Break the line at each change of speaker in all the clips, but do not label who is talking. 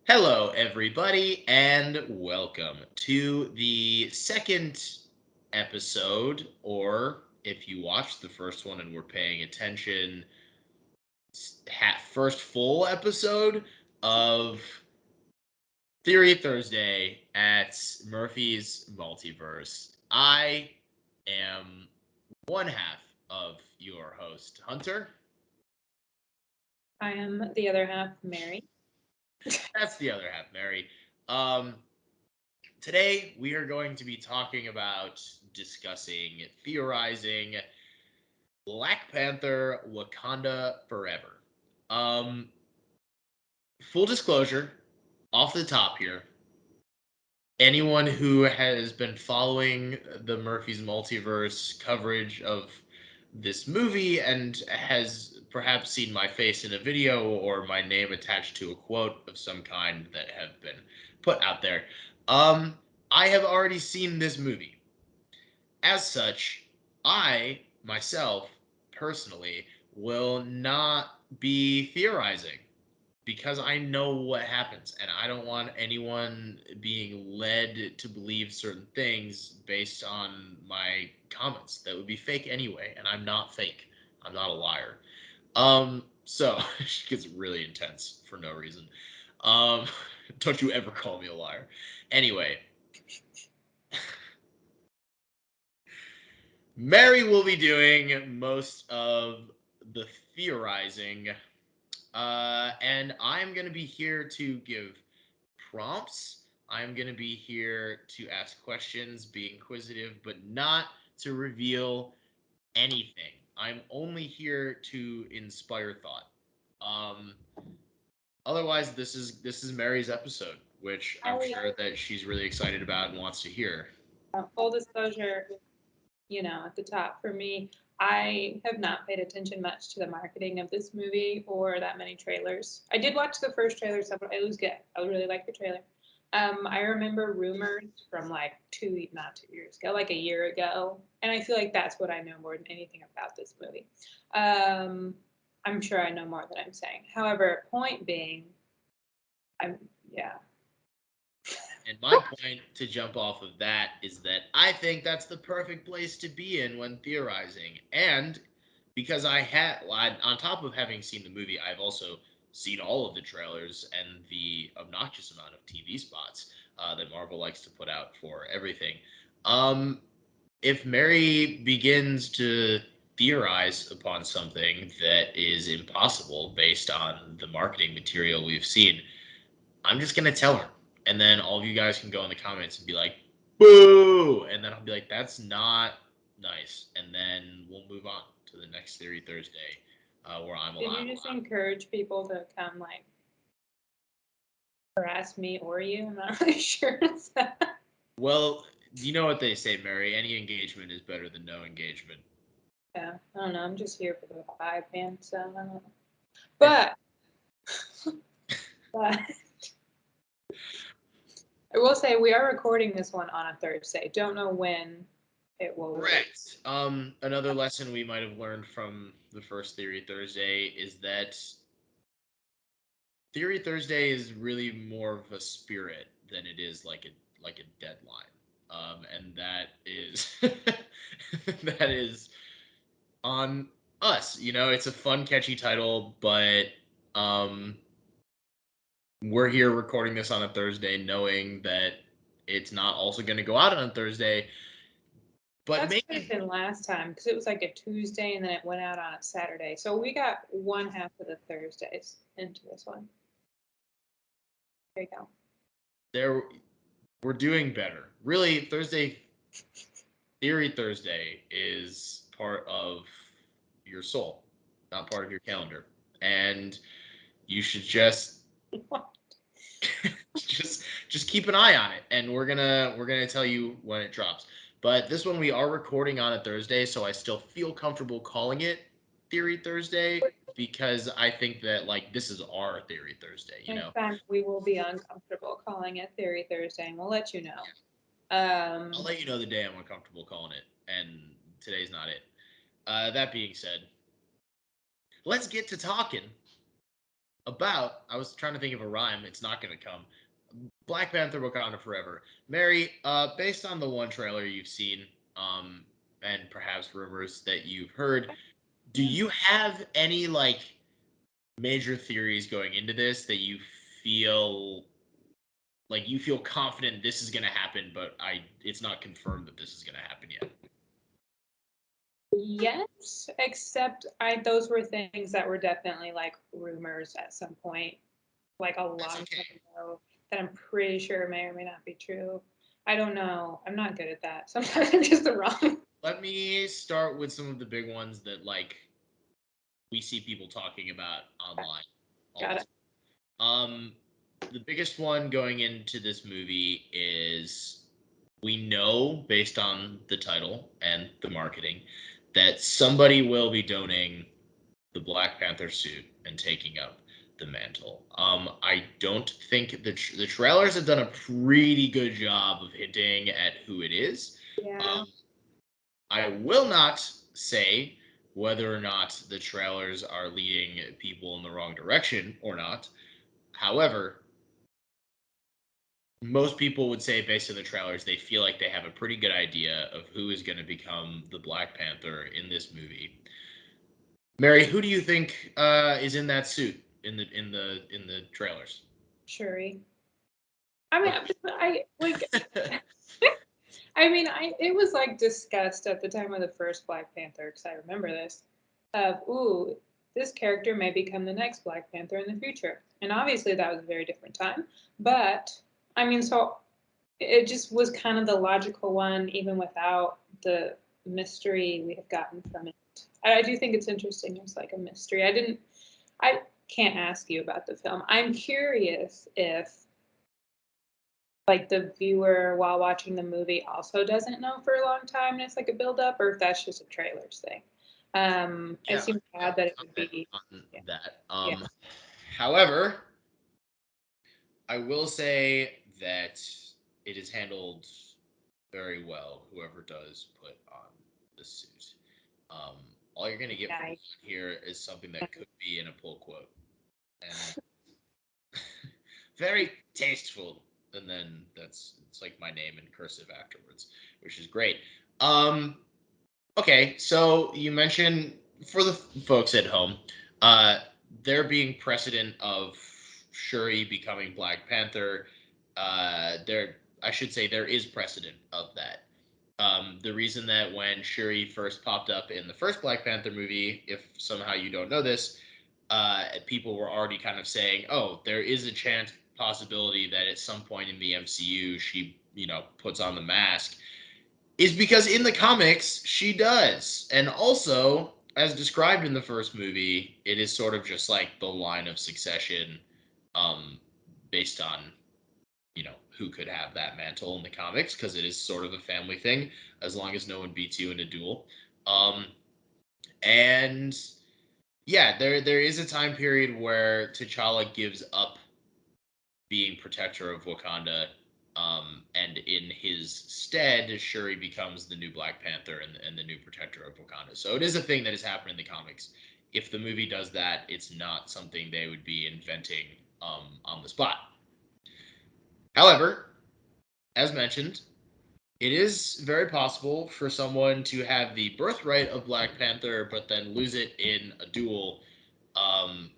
Hello, everybody, and welcome to the second episode, or if you watched the first one and were paying attention, first full episode of Theory Thursday at Murphy's Multiverse. I am one half of your host, Hunter.
I am the other half, Mary.
That's the other half, Mary. Um, Today, we are going to be talking about, discussing, theorizing Black Panther Wakanda Forever. Um, Full disclosure, off the top here, anyone who has been following the Murphy's Multiverse coverage of this movie and has perhaps seen my face in a video or my name attached to a quote of some kind that have been put out there, I have already seen this movie. As such, I myself personally will not be theorizing because I know what happens and I don't want anyone being led to believe certain things based on my comments that would be fake anyway, and I'm not fake. I'm not a liar. So she gets really intense for no reason. Um don't you ever call me a liar. Anyway, Mary will be doing most of the theorizing, and I'm going to be here to give prompts. I'm going to be here to ask questions, be inquisitive, but not to reveal anything. I'm only here to inspire thought. Um, Otherwise, this is Mary's episode, which I'm
I,
sure that she's really excited about and wants to hear.
full disclosure, at the top for me, I have not paid attention much to the marketing of this movie or that many trailers. I did watch the first trailer several. It was good. I really liked the trailer. I remember rumors from like not 2 years ago, like a year ago, and I feel like that's what I know more than anything about this movie. Um, I'm sure I know more than I'm saying. However, point being, I'm yeah.
And my point to jump off of that is that I think that's the perfect place to be in when theorizing. And because on top of having seen the movie, I've also seen all of the trailers and the obnoxious amount of TV spots that Marvel likes to put out for everything. Um, if Mary begins to theorize upon something that is impossible based on the marketing material we've seen, I'm just gonna tell her, and then all of you guys can go in the comments and be like, "Boo!" And then I'll be like, "That's not nice," and then we'll move on to the next Theory Thursday, where I'm
Did
allowed.
you just encourage people to come like harass me or you? I'm not really sure.
Well, you know what they say, Mary. Any engagement is better than no engagement.
Yeah, I don't know. I'm just here for the vibe, man. So I don't know.
And
But, but I will say we are recording this one on a Thursday. Don't know when it will release.
correct. Another lesson we might have learned from the first Theory Thursday is that Theory Thursday is really more of a spirit than it is like a deadline. And that is that is on us. You know, it's a fun, catchy title, but um, we're here recording this on a Thursday, knowing that it's not also going to go out on a Thursday. But
That's what it
maybe
been last time because it was like a Tuesday and then it went out on a Saturday. So we got one half of the Thursdays into this one. There you go.
there we're doing better. Really, Thursday Theory Thursday is part of your soul, not part of your calendar. And you should just keep an eye on it, and we're gonna tell you when it drops. But this one we are recording on a Thursday, so I still feel comfortable calling it Theory Thursday because I think that like this is our Theory Thursday, you know.
Next time we will be uncomfortable calling it Theory Thursday and we'll let you know.
I'll
Um,
let you know the day I'm uncomfortable calling it, and today's not it. That being said, let's get to talking about. I was trying to think of a rhyme. It's not going to come. Black Panther: Wakanda Forever. Mary, based on the one trailer you've seen, and perhaps rumors that you've heard, do
Yeah.
you have any like major theories going into this that you feel like you feel confident this is going to happen, but it's not confirmed that this is going to happen yet?
Yes, except I those were things that were definitely like rumors at some point, like a
That's
long
okay.
time ago, that I'm pretty sure may or may not be true. I don't know. I'm not good at that. Sometimes I'm just wrong.
Let me start with some of the big ones that like we see people talking about online all the
Got
time.
it.
The biggest one going into this movie is we know based on the title and the marketing that somebody will be donating the Black Panther suit and taking up the mantle. I don't think the trailers have done a pretty good job of hinting at who it is.
Yeah,
Um, I will not say whether or not the trailers are leading people in the wrong direction or not. However, most people would say, based on the trailers, they feel like they have a pretty good idea of who is going to become the Black Panther in this movie. Mary, who do you think is in that suit in the trailers?
Shuri. I mean,
Okay.
I like. I mean, I it was like discussed at the time of the first Black Panther because I remember this. Of ooh, this character may become the next Black Panther in the future, and obviously that was a very different time. But I mean, so it just was kind of the logical one, even without the mystery we have gotten from it. I do think it's interesting. It's like a mystery. I can't ask you about the film. I'm curious if like the viewer while watching the movie also doesn't know for a long time and it's like a build up, or if that's just a trailers thing. It
Yeah, I
seems
have
odd that it
a
would
comment
be.
on
Yeah,
that.
yeah,
However, I will say that it is handled very well. Whoever does put on the suit, um, all you're gonna get from
nice.
here is something that could be in a pull quote, and very tasteful. And then it's like my name in cursive afterwards, which is great. Um, okay, so you mentioned for the folks at home, uh, there being precedent of Shuri becoming Black Panther. I should say, there is precedent of that. The reason that when Shuri first popped up in the first Black Panther movie, if somehow you don't know this, people were already kind of saying, "Oh, there is a chance possibility that at some point in the MCU she, puts on the mask," is because in the comics she does, and also as described in the first movie, it is sort of just like the line of succession, um, based on who could have that mantle in the comics because it is sort of a family thing as long as no one beats you in a duel. Um, and yeah, there is a time period where T'Challa gives up being protector of Wakanda, and in his stead, Shuri becomes the new Black Panther and the new protector of Wakanda. So it is a thing that has happened in the comics. If the movie does that, it's not something they would be inventing on the spot. However, as mentioned, it is very possible for someone to have the birthright of Black Panther, but then lose it in a duel. Um,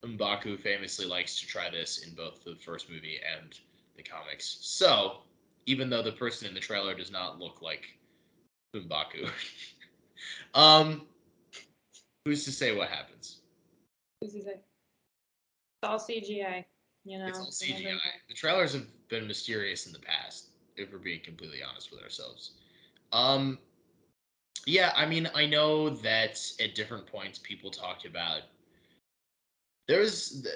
M'Baku famously likes to try this in both the first movie and the comics. So, even though the person in the trailer does not look like M'Baku, um, who's to say what happens?
This is it. It's all CGI. You
It's
know,
all
you never
CGI.
know.
The trailers have been mysterious in the past, if we're being completely honest with ourselves. Um, yeah, I mean, I know that at different points people talked about there's,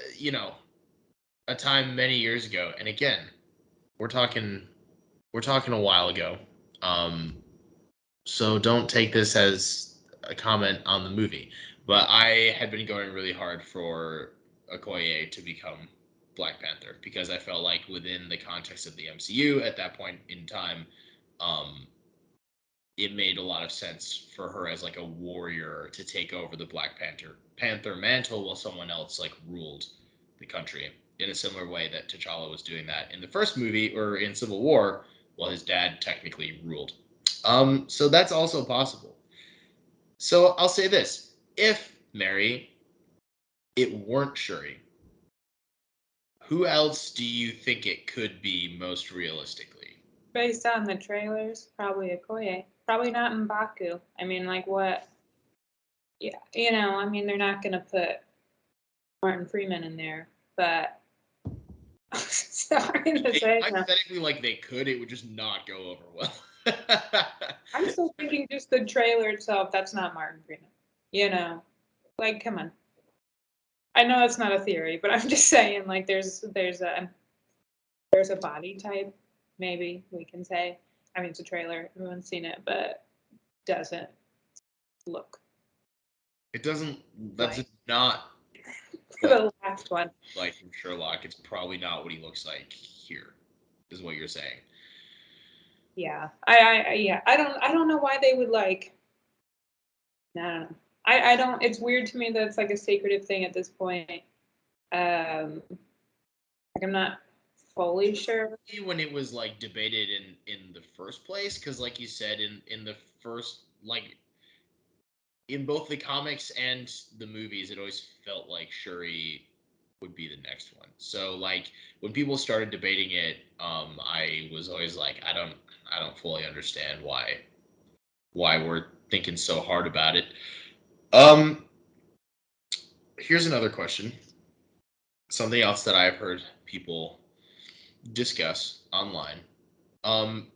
a time many years ago, and again, we're talking we're talking a while ago. Um, so don't take this as a comment on the movie. But I had been going really hard for Okoye to become Black Panther because I felt like within the context of the MCU at that point in time, um, it made a lot of sense for her as like a warrior to take over the Black Panther mantle while someone else like ruled the country in a similar way that T'Challa was doing that in the first movie or in Civil War while his dad technically ruled. So that's also possible. So I'll say this: if Mary, it weren't Shuri, who else do you think it could be most realistically?
Based on the trailers, probably Okoye. Probably not M'Baku. I mean, like what? Yeah, I mean, they're not gonna put Martin Freeman in there, but sorry to say no.
Hypothetically, like they could, it would just not go over well.
I'm still thinking just the trailer itself. That's not Martin Freeman. You know, like come on. I know that's not a theory, but I'm just saying like there's a body type maybe we can say. I mean, it's a trailer. Everyone's seen it, but doesn't look
It doesn't. That's
like
not what
the last one.
like from Sherlock. It's probably not what he looks like here. Is what you're saying.
Yeah, yeah. I don't know why they would like. I don't know. I don't. It's weird to me that it's like a secretive thing at this point. Like I'm not fully sure.
When it was like debated in the first place, because like you said in the first like in both the comics and the movies, it always felt like Shuri would be the next one. So like when people started debating it, I was always like, I don't fully understand why we're thinking so hard about it. Um, Here's another question. Something else that I've heard people discuss online. Um,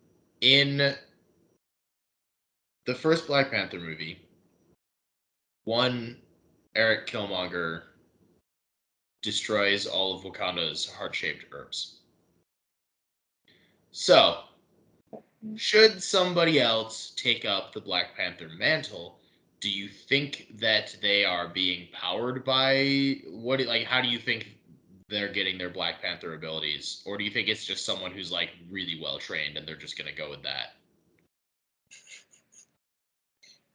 in the first Black Panther movie, one Eric Killmonger destroys all of Wakanda's heart-shaped herbs. So, should somebody else take up the Black Panther mantle, do you think that they are being powered by like how do you think they're getting their Black Panther abilities? Or do you think it's just someone who's like really well trained and they're just gonna go with that?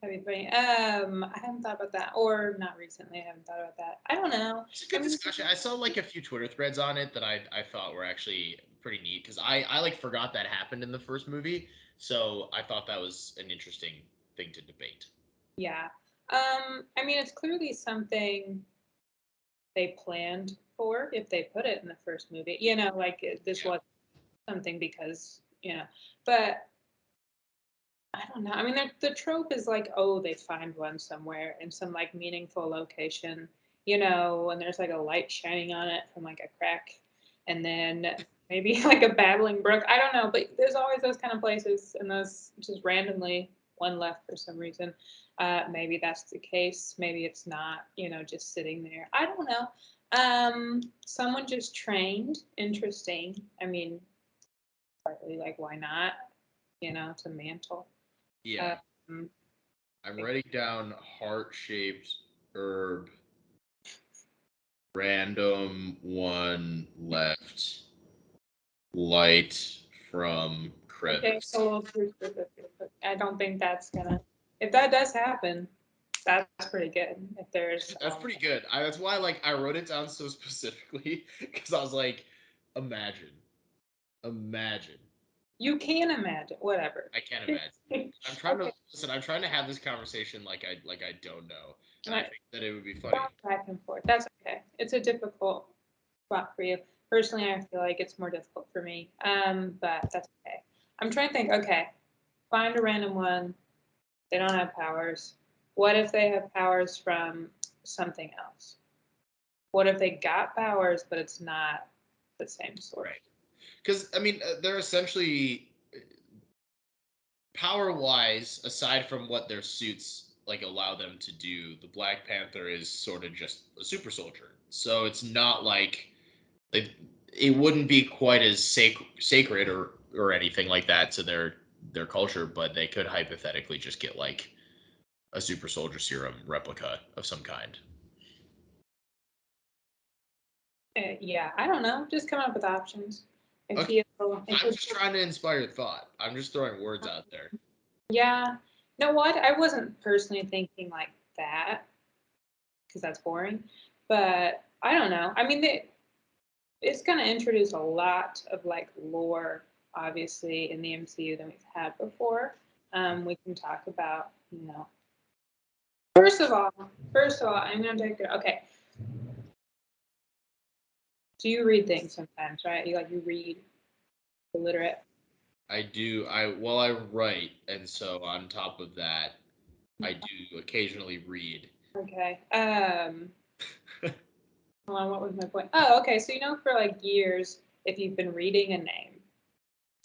That'd be funny. I haven't thought about that, or not recently. I haven't thought about that. I don't know.
It's a
I
good
mean,
discussion. I saw like a few Twitter threads on it that I thought were actually pretty neat because I like forgot that happened in the first movie, so I thought that was an interesting thing to debate.
yeah. I mean, it's clearly something they planned for if they put it in the first movie. Like this
Yeah.
was something because but I don't know. I mean, the trope is like, oh, they find one somewhere in some like meaningful location, and there's like a light shining on it from like a crack, and then maybe like a babbling brook. I don't know, but there's always those kind of places, and those just randomly one left for some reason. Maybe that's the case. Maybe it's not. Just sitting there. I don't know. Someone just trained. Interesting. I mean, partly like, why not? It's a mantle.
Yeah.
Um,
I'm writing down heart-shaped herb, random one left, light from
okay,
crevice.
so a little too specific, but I don't think that's gonna. If that does happen, that's pretty good. If there's,
That's pretty good. That's why like I wrote it down so specifically because I was like, imagine, imagine.
you can imagine, whatever.
I can't imagine. I'm trying to
Okay,
listen. I'm trying to have this conversation like I don't know, and I
right.
think that it would be funny.
Going back and forth. That's okay. It's a difficult spot for you. Personally, I feel like it's more difficult for me. But that's okay. I'm trying to think. Okay, find a random one. They don't have powers. What if they have powers from something else? What if they got powers, but it's not the same sort?
Right. Because I mean, they're essentially power wise, aside from what their suits like allow them to do, the Black Panther is sort of just a super soldier. So it's not like it, it wouldn't be quite as sacred or anything like that to their culture, but they could hypothetically just get like a super soldier serum replica of some kind.
Yeah, I don't know. Just come up with options. I
Okay,
feel, I
I'm
feel
just trying to inspire thought. I'm just throwing words out there.
Yeah. You know what? I wasn't personally thinking like that because that's boring. But I don't know. I mean, it's going to introduce a lot of like lore, obviously, in the MCU than we've had before. We can talk about, First of all, I'm going to take it. Okay. So you read things sometimes, right? You read illiterate.
I do. I write, and so on top of that, I do occasionally read.
Okay. Hold on, what was my point? Oh, okay. So for like years, if you've been reading a name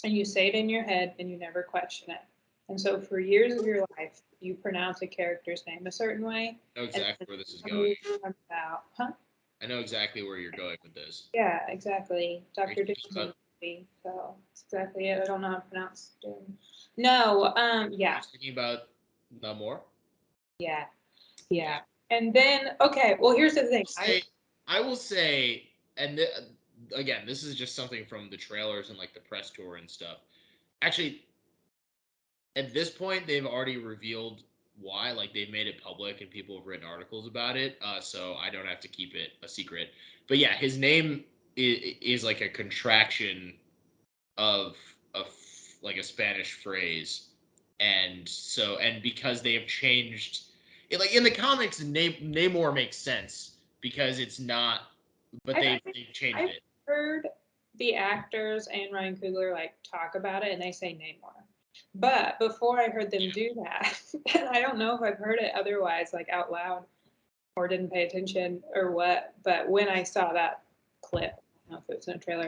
and you say it in your head and you never question it, and so for years of your life, you pronounce a character's name a certain way,
I know
and
exactly
then
where this is
a
going.
movie comes out, huh?
I know exactly where you're going with this.
Yeah, exactly.
Are you
Dr.
talking
Doom's in
about?
the movie, so that's exactly it. I don't know how to pronounce Doom. No,
Are
yeah,
you talking about Namor?
yeah,
Yeah.
yeah. And then, okay, well, here's the thing.
Say I will say, and again, this is just something from the trailers and like the press tour and stuff. Actually, at this point, they've already revealed why. Like they've made it public and people have written articles about it. So I don't have to keep it a secret. But yeah, his name is like a contraction of of like a Spanish phrase, and because they have changed it, like in the comics, Namor makes sense because it's not, but
I've,
they've changed
I've
it.
heard the actors and Ryan Coogler like talk about it, and they say Namor. But before I heard them do that, and I don't know if I've heard it otherwise, like out loud, or didn't pay attention or what. But when I saw that clip, I don't know if it was in a trailer,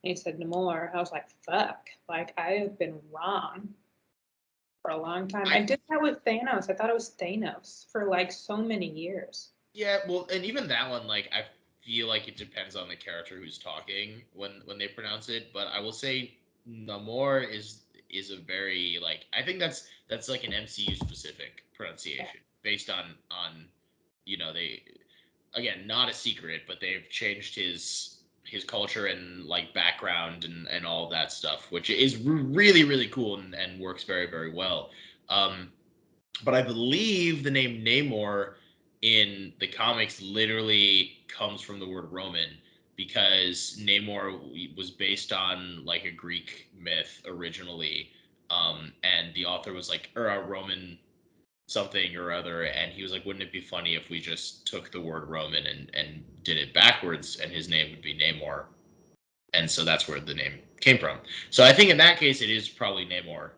and he said Namor, I was like, fuck, like I have been wrong for a long time.
I
I did that with Thanos. I thought it was Thanos for like so many years.
Yeah, well, and even that one, like I feel like it depends on the character who's talking when they pronounce it. But I will say Namor is a very like I think that's like an MCU specific pronunciation based on they again not a secret, but they've changed his culture and like background and all that stuff, which is really really cool and works very very well. Um, but I believe the name Namor in the comics literally comes from the word Roman because Namor was based on like a Greek myth originally, and the author was like, or a Roman something or other, and he was like, wouldn't it be funny if we just took the word Roman and did it backwards, and his name would be Namor, and so that's where the name came from. So I think in that case, it is probably Namor.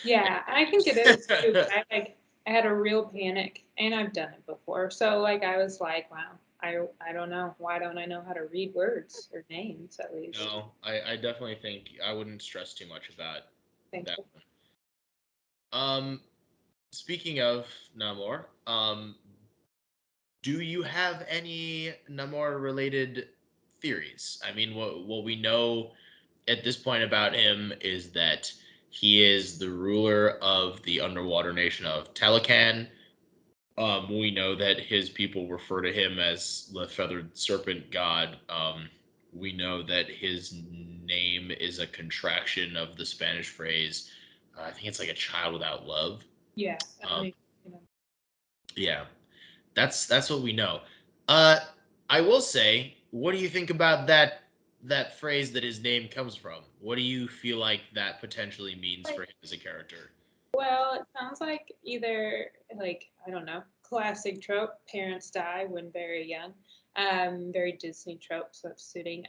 Yeah, I think it is too. But I had a real panic, and I've done it before. So like I was like, wow, I don't know. Why don't I know how to read words or names at least?
No, I definitely think I wouldn't stress too much about
Thank
that
you.
one. Speaking of Namor, do you have any Namor related theories? I mean, what we know at this point about him is that he is the ruler of the underwater nation of Talokan. We know that his people refer to him as the feathered serpent god. We know that his name is a contraction of the Spanish phrase. I think it's like a child without love.
Yeah, that
Um,
makes
yeah, that's what we know. Uh, I will say, what do you think about that phrase that his name comes from? What do you feel like that potentially means for
like,
him as a character?
well, it sounds like either like I don't know, classic trope. Parents die when very young. Very Disney trope, so it's suiting.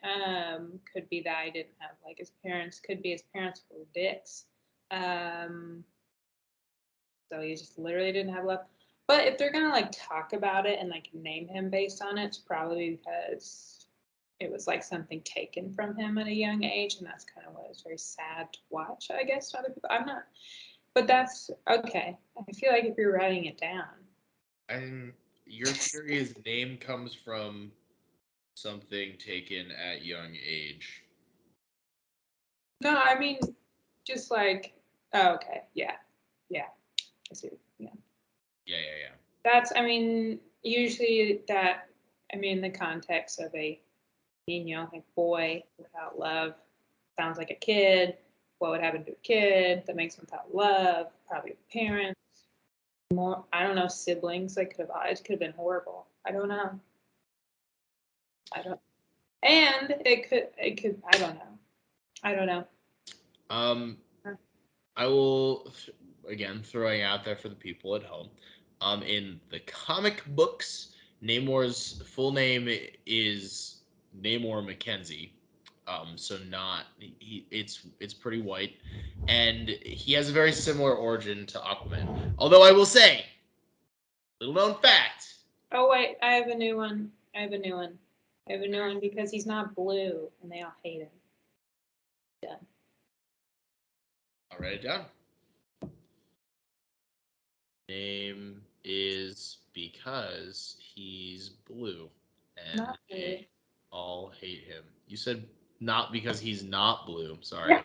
Could be that I didn't have like his parents. Could be his parents were dicks. Um, so he just literally didn't have love. But if they're gonna like talk about it and like name him based on it, it's probably because it was like something taken from him at a young age, and that's kind of what is very sad to watch. I guess to other people. I'm not, but that's okay. I feel like if you're writing it down,
And your theory is name comes from something taken at young age.
no, I mean just like oh, okay, yeah, yeah, I see, yeah.
Yeah, yeah,
That's I mean usually that I mean in the context of a like boy without love sounds like a kid. what would happen to a kid that makes them without love, probably parents, more, I don't know, siblings. Like it could have been horrible. I don't know. I don't, and I don't know. I don't know.
Um, I will again throwing out there for the people at home. In the comic books, Namor's full name is Namor Mackenzie. So not it's pretty white, and he has a very similar origin to Aquaman. Although I will say, little known fact.
Oh wait, I have a new one. I have a new one. I have a new one because he's not blue and they all hate him. Done.
I'll write it down. Name is because he's blue, and
Not blue.
they all hate him. You said not because he's not blue. Sorry,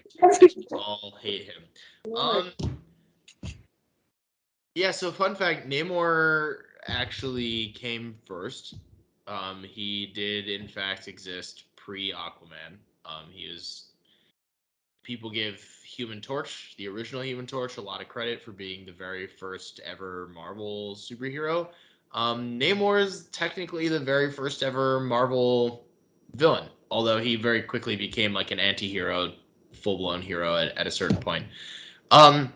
they all hate him.
Lord.
Um, yeah. So fun fact: Namor actually came first. He did in fact exist pre Aquaman. He was people give Human Torch, the original Human Torch, a lot of credit for being the very first ever Marvel superhero. Namor is technically the very first ever Marvel villain, although he very quickly became like an anti-hero, full-blown hero at a certain point. Um,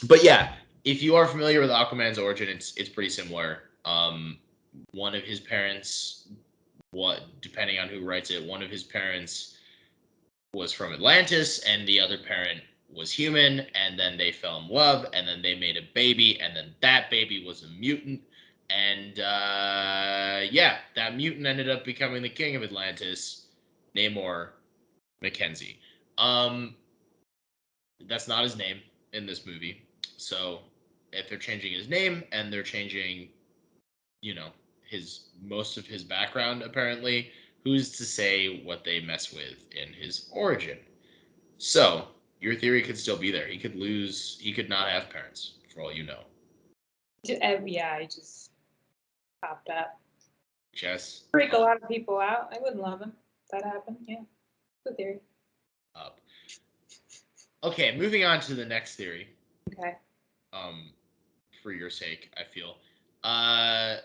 but yeah, if you are familiar with Aquaman's origin, it's pretty similar. One of his parents, what depending on who writes it, one of his parents was from Atlantis, and the other parent was human, and then they fell in love, and then they made a baby, and then that baby was a mutant, and yeah, that mutant ended up becoming the king of Atlantis, Namor Mackenzie. Um, that's not his name in this movie, so if they're changing his name and they're changing, you know, his most of his background, apparently, who's to say what they mess with in his origin? So your theory could still be there. He could lose. He could not have parents, for all you know.
Yeah, I just popped up.
Chess
Freak a lot of people out. I wouldn't love him. If that happened. Yeah, good theory.
up. Okay, moving on to the next theory.
Okay.
Um, for your sake, I feel. Uh,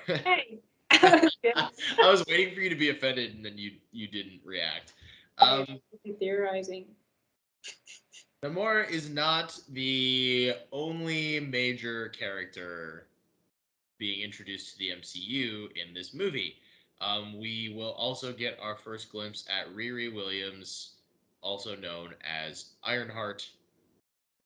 Hey.
I was waiting for you to be offended, and then you didn't react.
Hey,
Um,
theorizing.
Namor is not the only major character being introduced to the MCU in this movie. We will also get our first glimpse at Riri Williams, also known as Ironheart,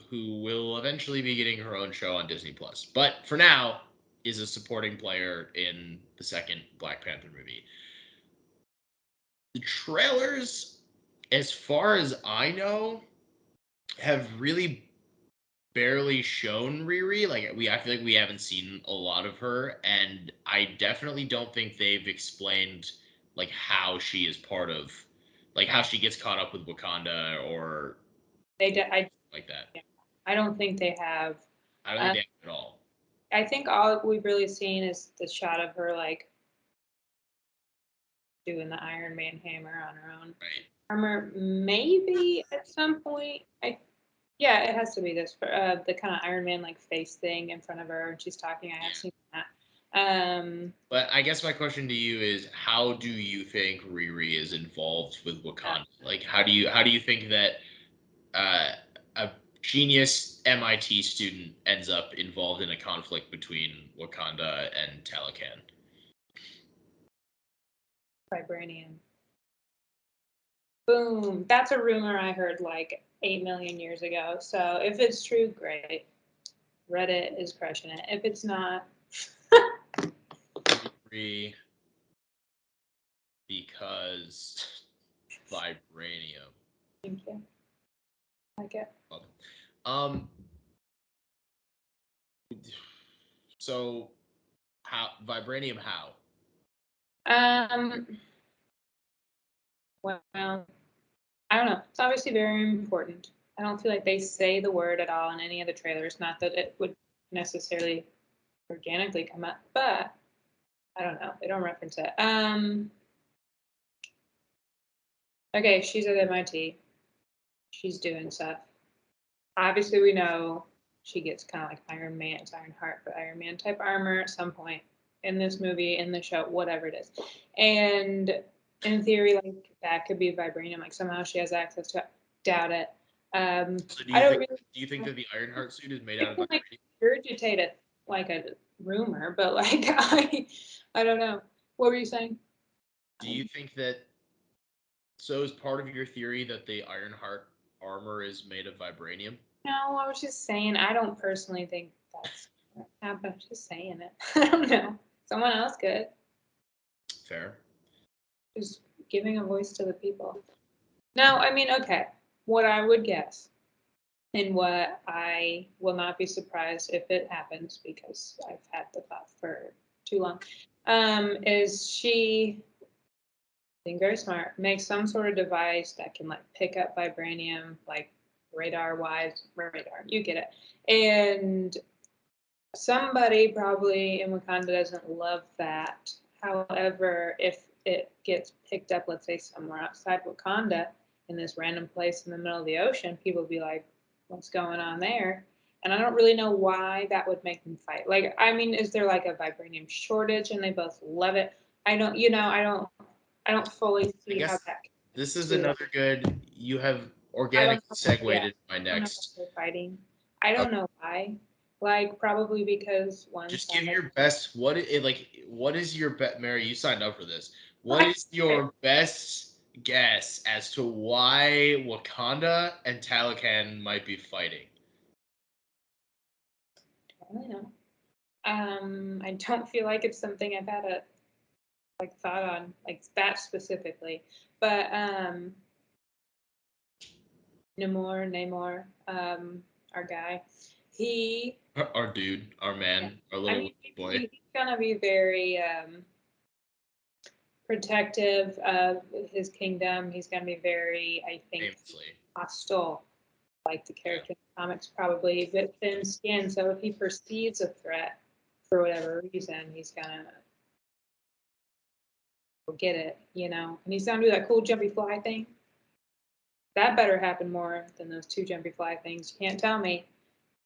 who will eventually be getting her own show on Disney Plus. But for now, is a supporting player in the second Black Panther movie. The trailers, as far as I know, have really barely shown Riri. Like I feel like we haven't seen a lot of her, and I definitely don't think they've explained like how she is part of, like how she gets caught up with Wakanda or like that.
Yeah, I don't think they have.
I don't think
Um,
they have it at all.
I think all we've really seen is the shot of her like doing the Iron Man hammer on her own
Right.
armor. Maybe at some point, yeah, it has to be this the kind of Iron Man like face thing in front of her when she's talking. I have
Yeah.
seen that. Um,
But I guess my question to you is, how do you think Riri is involved with
uh,
Wakanda? Like, how do you think that uh, a genius MIT student ends up involved in a conflict between Wakanda and Talocan?
vibranium. Boom. That's a rumor I heard like 8 million years ago. So if it's true, great. Reddit is crushing it. If it's not,
Riri because vibranium.
thank you. Like it.
Um. So how vibranium? How?
Um, well, I don't know. It's obviously very important. I don't feel like they say the word at all in any of the trailers. Not that it would necessarily organically come up, but I don't know. They don't reference it. Okay, she's at MIT. she's doing stuff. Obviously, we know she gets kind of like Iron Man, it's Iron Heart, but Iron Man type armor at some point in this movie, in the show, whatever it is. And in theory, like that could be vibranium. Like somehow she has access to it. Doubt it.
So do
I
you
don't
think
really.
do you think that the Ironheart suit is made out
It
of
can like
vibranium?
regurgitate it like a rumor, but like I don't know. What were you saying?
Do you think that so is part of your theory that the Ironheart armor is made of vibranium?
No, I was just saying. I don't personally think that's what happened. I'm just saying it. I don't know. Someone else could.
Fair.
Just giving a voice to the people. No, I mean, okay. What I would guess, and what I will not be surprised if it happens because I've had the thought for too long, is she being very smart, makes some sort of device that can like pick up vibranium, like radar wise, radar, you get it. And somebody probably in Wakanda doesn't love that. However, if it gets picked up, let's say somewhere outside Wakanda, in this random place in the middle of the ocean, people be like, "What's going on there?" And I don't really know why that would make them fight. Like, I mean, is there like a vibranium shortage and they both love it? I don't, I don't fully
I
see how
guess
that
this
connects
is
to.
another good. You have
I don't
organically
know.
segued
Yeah,
into my
I don't know why
next.
they're fighting. I
Uh,
don't know why. Like probably because one
just give
side.
your best. What is your bet, Mary? You signed up for this. What
I
is your best guess as to why Wakanda and Talocan might be fighting?
don't know. I don't feel like it's something I've had a like thought on like that specifically, but Namor, our guy, he,
Our dude, our
yeah.
man, our
I
little
mean,
boy,
he's gonna be very protective of his kingdom. He's gonna be very, I think,
famously.
hostile, like the
Yeah.
character in the comics, probably a bit thin skinned. So if he perceives a threat for whatever reason, he's gonna get it, And he's gonna do that cool jumpy fly thing. That better happen more than those two jumpy fly things. You can't tell me,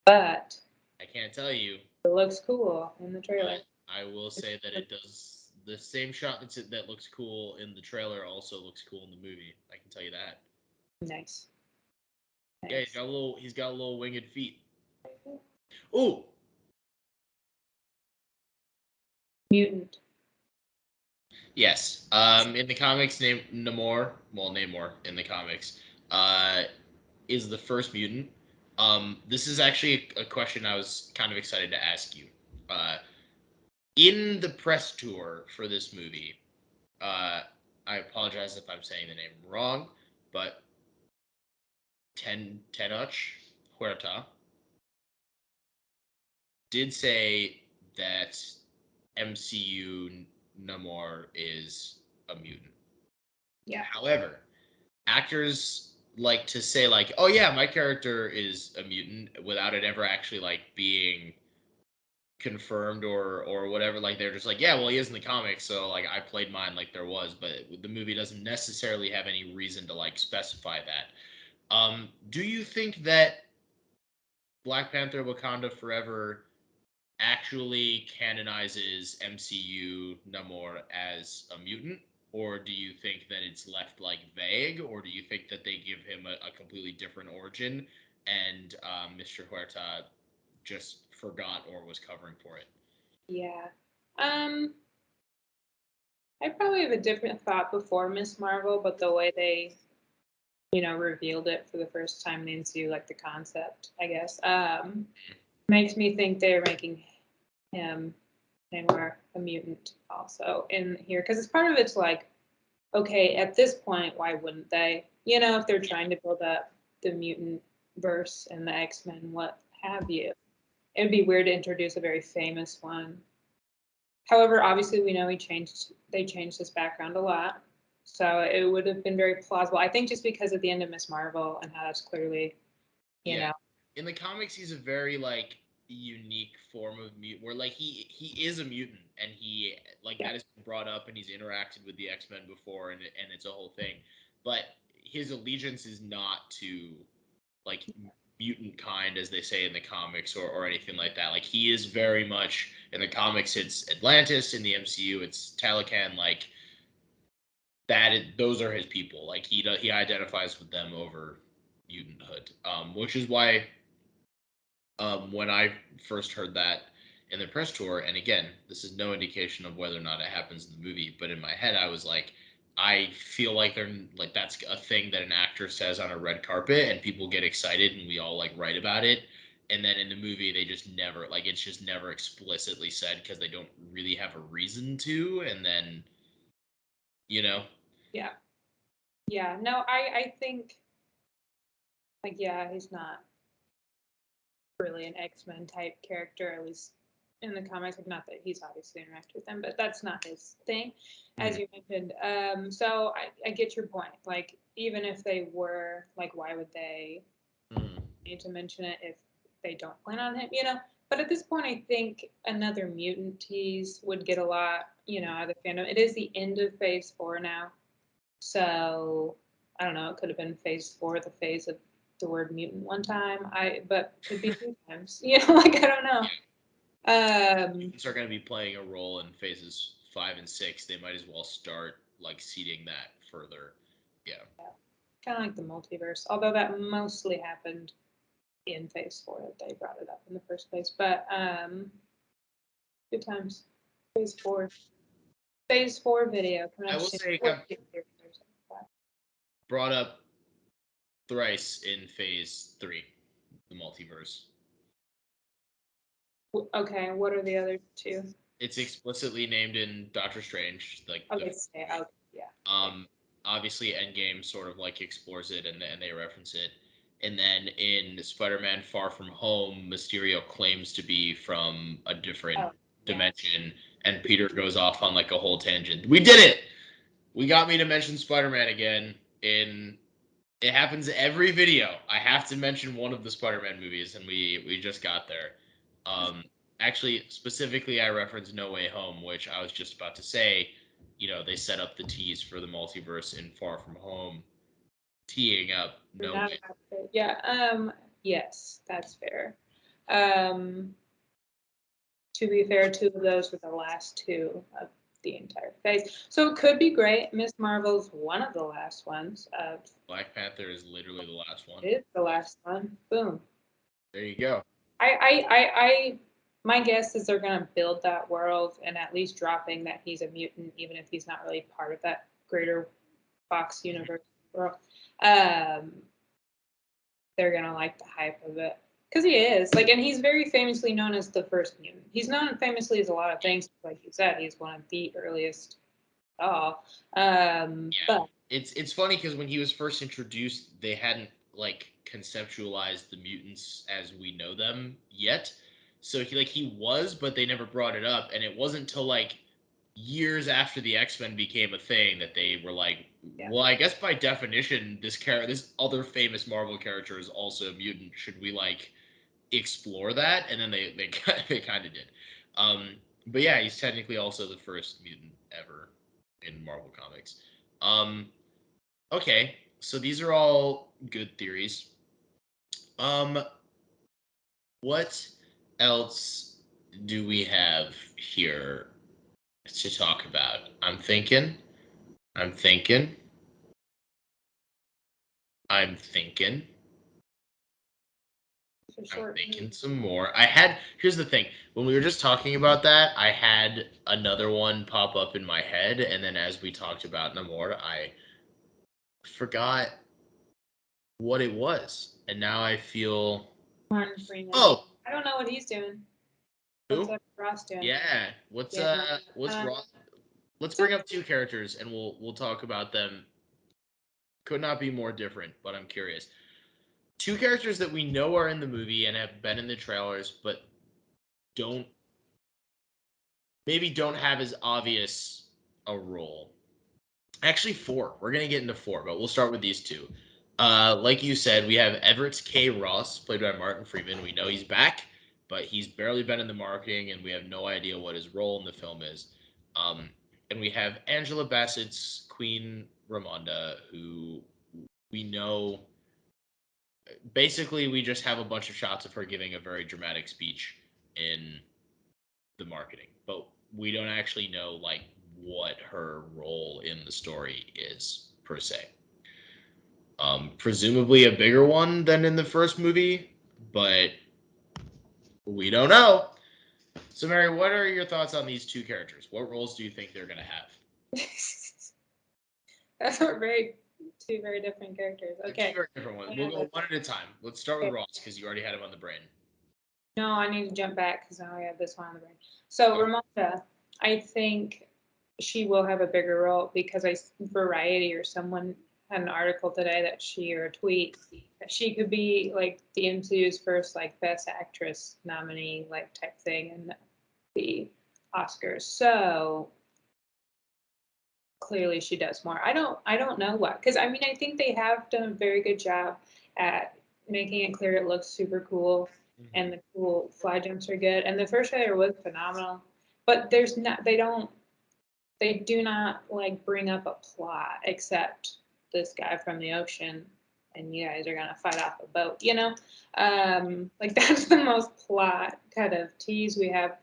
but
I can't tell you,
it looks cool in the trailer.
but I will say that it does the same shot that looks cool in the trailer also looks cool in the movie. I can tell you that.
Nice,
Yeah,
nice.
he's got little winged feet. Ooh,
Mutant.
yes. In the comics, name Namor. Well, Namor in the comics, uh, is the first mutant. This is actually a question I was kind of excited to ask you. Uh, in the press tour for this movie, uh, I apologize if I'm saying the name wrong, but Tenoch Huerta did say that MCU Namor is a mutant.
Yeah,
However, actors like to say like, "Oh yeah, my character is a mutant," without it ever actually like being confirmed or whatever. Like they're just like, "Yeah, well, he is in the comics, so like I played mine like there was," but the movie doesn't necessarily have any reason to like specify that. Do you think that Black Panther: Wakanda Forever actually canonizes MCU Namor as a mutant? Or do you think that it's left like vague? Or do you think that they give him a completely different origin and Mr. Huerta just forgot or was covering for it?
yeah. Um, I probably have a different thought before Miss Marvel, but the way they, revealed it for the first time into like the concept, I guess, makes me think they're making him Namor a mutant also in here because it's part of it's like okay, at this point, why wouldn't they? If they're trying to build up the mutant verse and the X Men, what have you. It'd be weird to introduce a very famous one. However, obviously, we know they changed his background a lot. So it would have been very plausible. I think just because at the end of Miss Marvel and how that's clearly, you
Yeah.
know,
In the comics, he's a very like unique form of mutant where like he is a mutant and he like
yeah,
that has been brought up and he's interacted with the X-Men before and it's a whole thing. But his allegiance is not to like mutant kind as they say in the comics or anything like that. Like he is very much in the comics it's Atlantis, in the MCU it's Talocan, like those are his people. Like he identifies with them over mutanthood. Which is why when I first heard that in the press tour, and again, this is no indication of whether or not it happens in the movie, but in my head, I was like, I feel like they're like that's a thing that an actor says on a red carpet, and people get excited, and we all like write about it. And then in the movie, they just never like it's just never explicitly said because they don't really have a reason to. And then, you know,
Yeah. Yeah. No, I think like yeah, he's not really an X-Men type character, at least in the comics. Like, not that he's obviously interacted with them, but that's not his thing, as
mm,
you mentioned. So I get your point. Like, even if they were, like, why would they
mm,
need to mention it if they don't plan on him, you know? But at this point, I think another mutant tease would get a lot, out of the fandom. It is the end of Phase 4 now, so I don't know. It could have been Phase 4, the phase of the word mutant one time. But could be two times. Like I don't know. Um,
mutants are going to be playing a role in phases 5 and 6. They might as well start like seeding that further. Yeah.
Kind of like the multiverse, although that mostly happened in Phase 4 that they brought it up in the first place. But good times. Phase 4. Phase 4 video coming
I
up
will
soon.
say it
What
got
year or something like that?
brought up thrice in phase 3, the multiverse.
Okay, what are the other two?
It's explicitly named in Doctor Strange, like the
Okay, say okay, yeah. Okay.
um obviously Endgame sort of like explores it and they reference it. And then in Spider-Man Far From Home, Mysterio claims to be from a different
Oh, yeah.
dimension and Peter goes off on like a whole tangent. We did it. We got me to mention Spider-Man again in it happens every video. I have to mention one of the Spider-Man movies, and we just got there. Um, Actually, specifically, I referenced No Way Home, which I was just about to say. They set up the tease for the multiverse in Far From Home, teeing up No
Not
Way.
about it. Yeah. Yes, that's fair. Um, to be fair, two of those were the last two of the entire phase. So it could be great. Miss Marvel's one of the last ones.
Black Panther is literally the last one.
It is the last one. Boom.
There you go.
I my guess is they're gonna build that world and at least dropping that he's a mutant, even if he's not really part of that greater Fox universe world. Um, they're gonna like the hype of it because he is like, and he's very famously known as the first mutant. He's known famously as a lot of things, like you said. He's one of the earliest. Oh,
Yeah,
but
it's funny because when he was first introduced, they hadn't like conceptualized the mutants as we know them yet. So he was, but they never brought it up, and it wasn't until like years after the X-Men became a thing that they were like,
yeah,
well, I guess by definition, this other famous Marvel character is also a mutant. Should we like explore that? And then they they kind of did. But yeah, he's technically also the first mutant ever in Marvel Comics. Um, okay, so these are all good theories. Um, what else do we have here to talk about? I'm thinking, I'm thinking,
it's a
I'm
short
thinking
movie.
some more. Here's the thing. When we were just talking about that, I had another one pop up in my head, and then as we talked about Namor, I forgot what it was. And now I feel,
Martin Freeman.
oh,
I don't know what he's doing. What's
who?
up, Ross doing?
Yeah.
Yeah.
What's
Um,
wrong? Let's
so
bring up two characters and we'll talk about them. Could not be more different, but I'm curious. Two characters that we know are in the movie and have been in the trailers, but don't maybe don't have as obvious a role. Actually, four. We're gonna get into four, but we'll start with these two. Like you said, we have Everett K. Ross, played by Martin Freeman. We know he's back, but he's barely been in the marketing, and we have no idea what his role in the film is. Um, and we have Angela Bassett's Queen Ramonda, who We know basically we just have a bunch of shots of her giving a very dramatic speech in the marketing, but we don't actually know like what her role in the story is per se. Presumably a bigger one than in the first movie, but we don't know. So, Mary, what are your thoughts on these two characters? What roles do you think they're going to have?
That's a very two very different characters.
They're two
Okay.
very different ones. We'll go one at a time. Let's start with Ross because you already had him on the brain.
No, I need to jump back because now I have this one on the brain. So
Okay.
Ramonda, I think she will have a bigger role because Variety or someone had an article today that she or a tweet that she could be like the MCU's first like best actress nominee like type thing in the Oscars. So clearly she does more. I don't know what because I mean I think they have done a very good job at making it clear it looks super cool and
Mm-hmm.
the cool fly jumps are good and the first trailer was phenomenal. But there's not they do not like bring up a plot except this guy from the ocean and you guys are gonna fight off a boat, you know? Like that's the most plot kind of tease we have,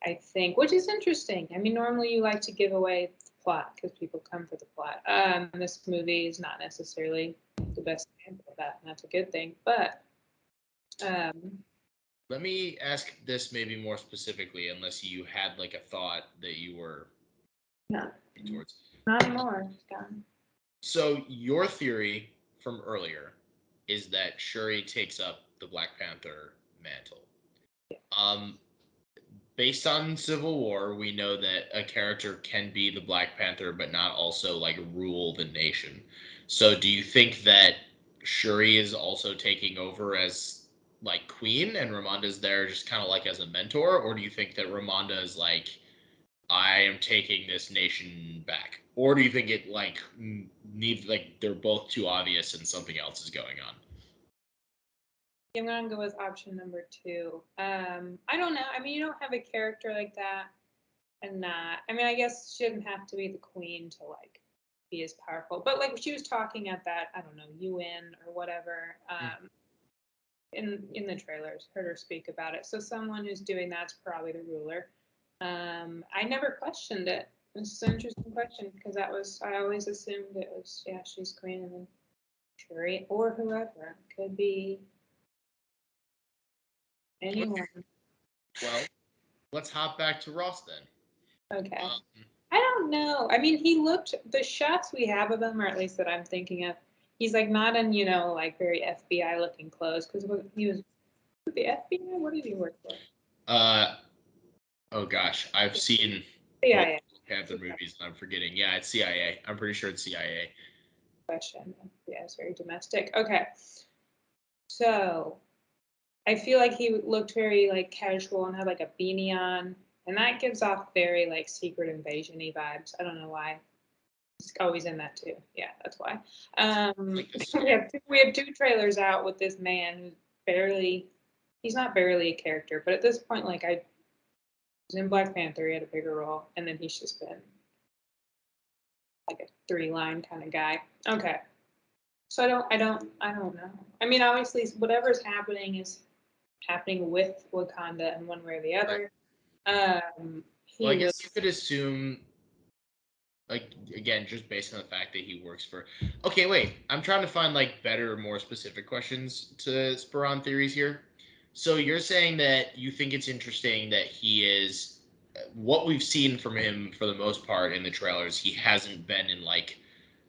I think, which is interesting. I mean, normally you like to give away the plot because people come for the plot. This movie is not necessarily the best example of that, and that's a good thing. But um,
Let me ask this maybe more specifically, unless you had like a thought that you were
no,
towards.
not anymore. It's gone.
So your theory from earlier is that Shuri takes up the Black Panther mantle. Um, Based on Civil War, we know that a character can be the Black Panther, but not also like rule the nation. So, do you think that Shuri is also taking over as like queen, and Ramonda's there just kind of like as a mentor, or do you think that Ramonda is like, I am taking this nation back, or do you think it like needs like they're both too obvious and something else is going on?
I'm gonna go with option number two. I don't know. I mean, you don't have a character like that and not. I mean, I guess she didn't have to be the queen to like be as powerful. But like she was talking at that, I don't know, UN or whatever. In the trailers, heard her speak about it. So someone who's doing that's probably the ruler. I never questioned it. It's an interesting question because that was I always assumed it was yeah she's queen and then Shuri or whoever could be
Okay,
anyone.
well, let's hop back to Ross then.
Okay.
Um,
I don't know. I mean, he looked the shots we have of him, or at least that I'm thinking of. He's like not in like very FBI looking clothes because he was with the FBI. What did he work for?
uh, oh gosh, I've seen both
CIA.
Panther movies and I'm forgetting. Yeah, it's CIA. I'm pretty sure it's CIA.
Question. Yeah, it's very domestic. Okay, so I feel like he looked very like casual and had like a beanie on, and that gives off very like secret invasion-y vibes. I don't know why. Oh, he's in that too. Yeah, that's why.
Like the
We
start.
have two trailers out with this man who's barely. He's not barely a character, but at this point, like I was in Black Panther, he had a bigger role, and then he's just been like a three-line kind of guy. Okay, so I don't know. I mean, obviously, whatever's happening is happening with Wakanda in one way or the
Right.
other.
Well, I
He was,
guess you could assume, like, again, just based on the fact that he works for. Okay, wait. I'm trying to find like better, more specific questions to spur on theories here. So you're saying that you think it's interesting that he is what we've seen from him for the most part in the trailers. He hasn't been in like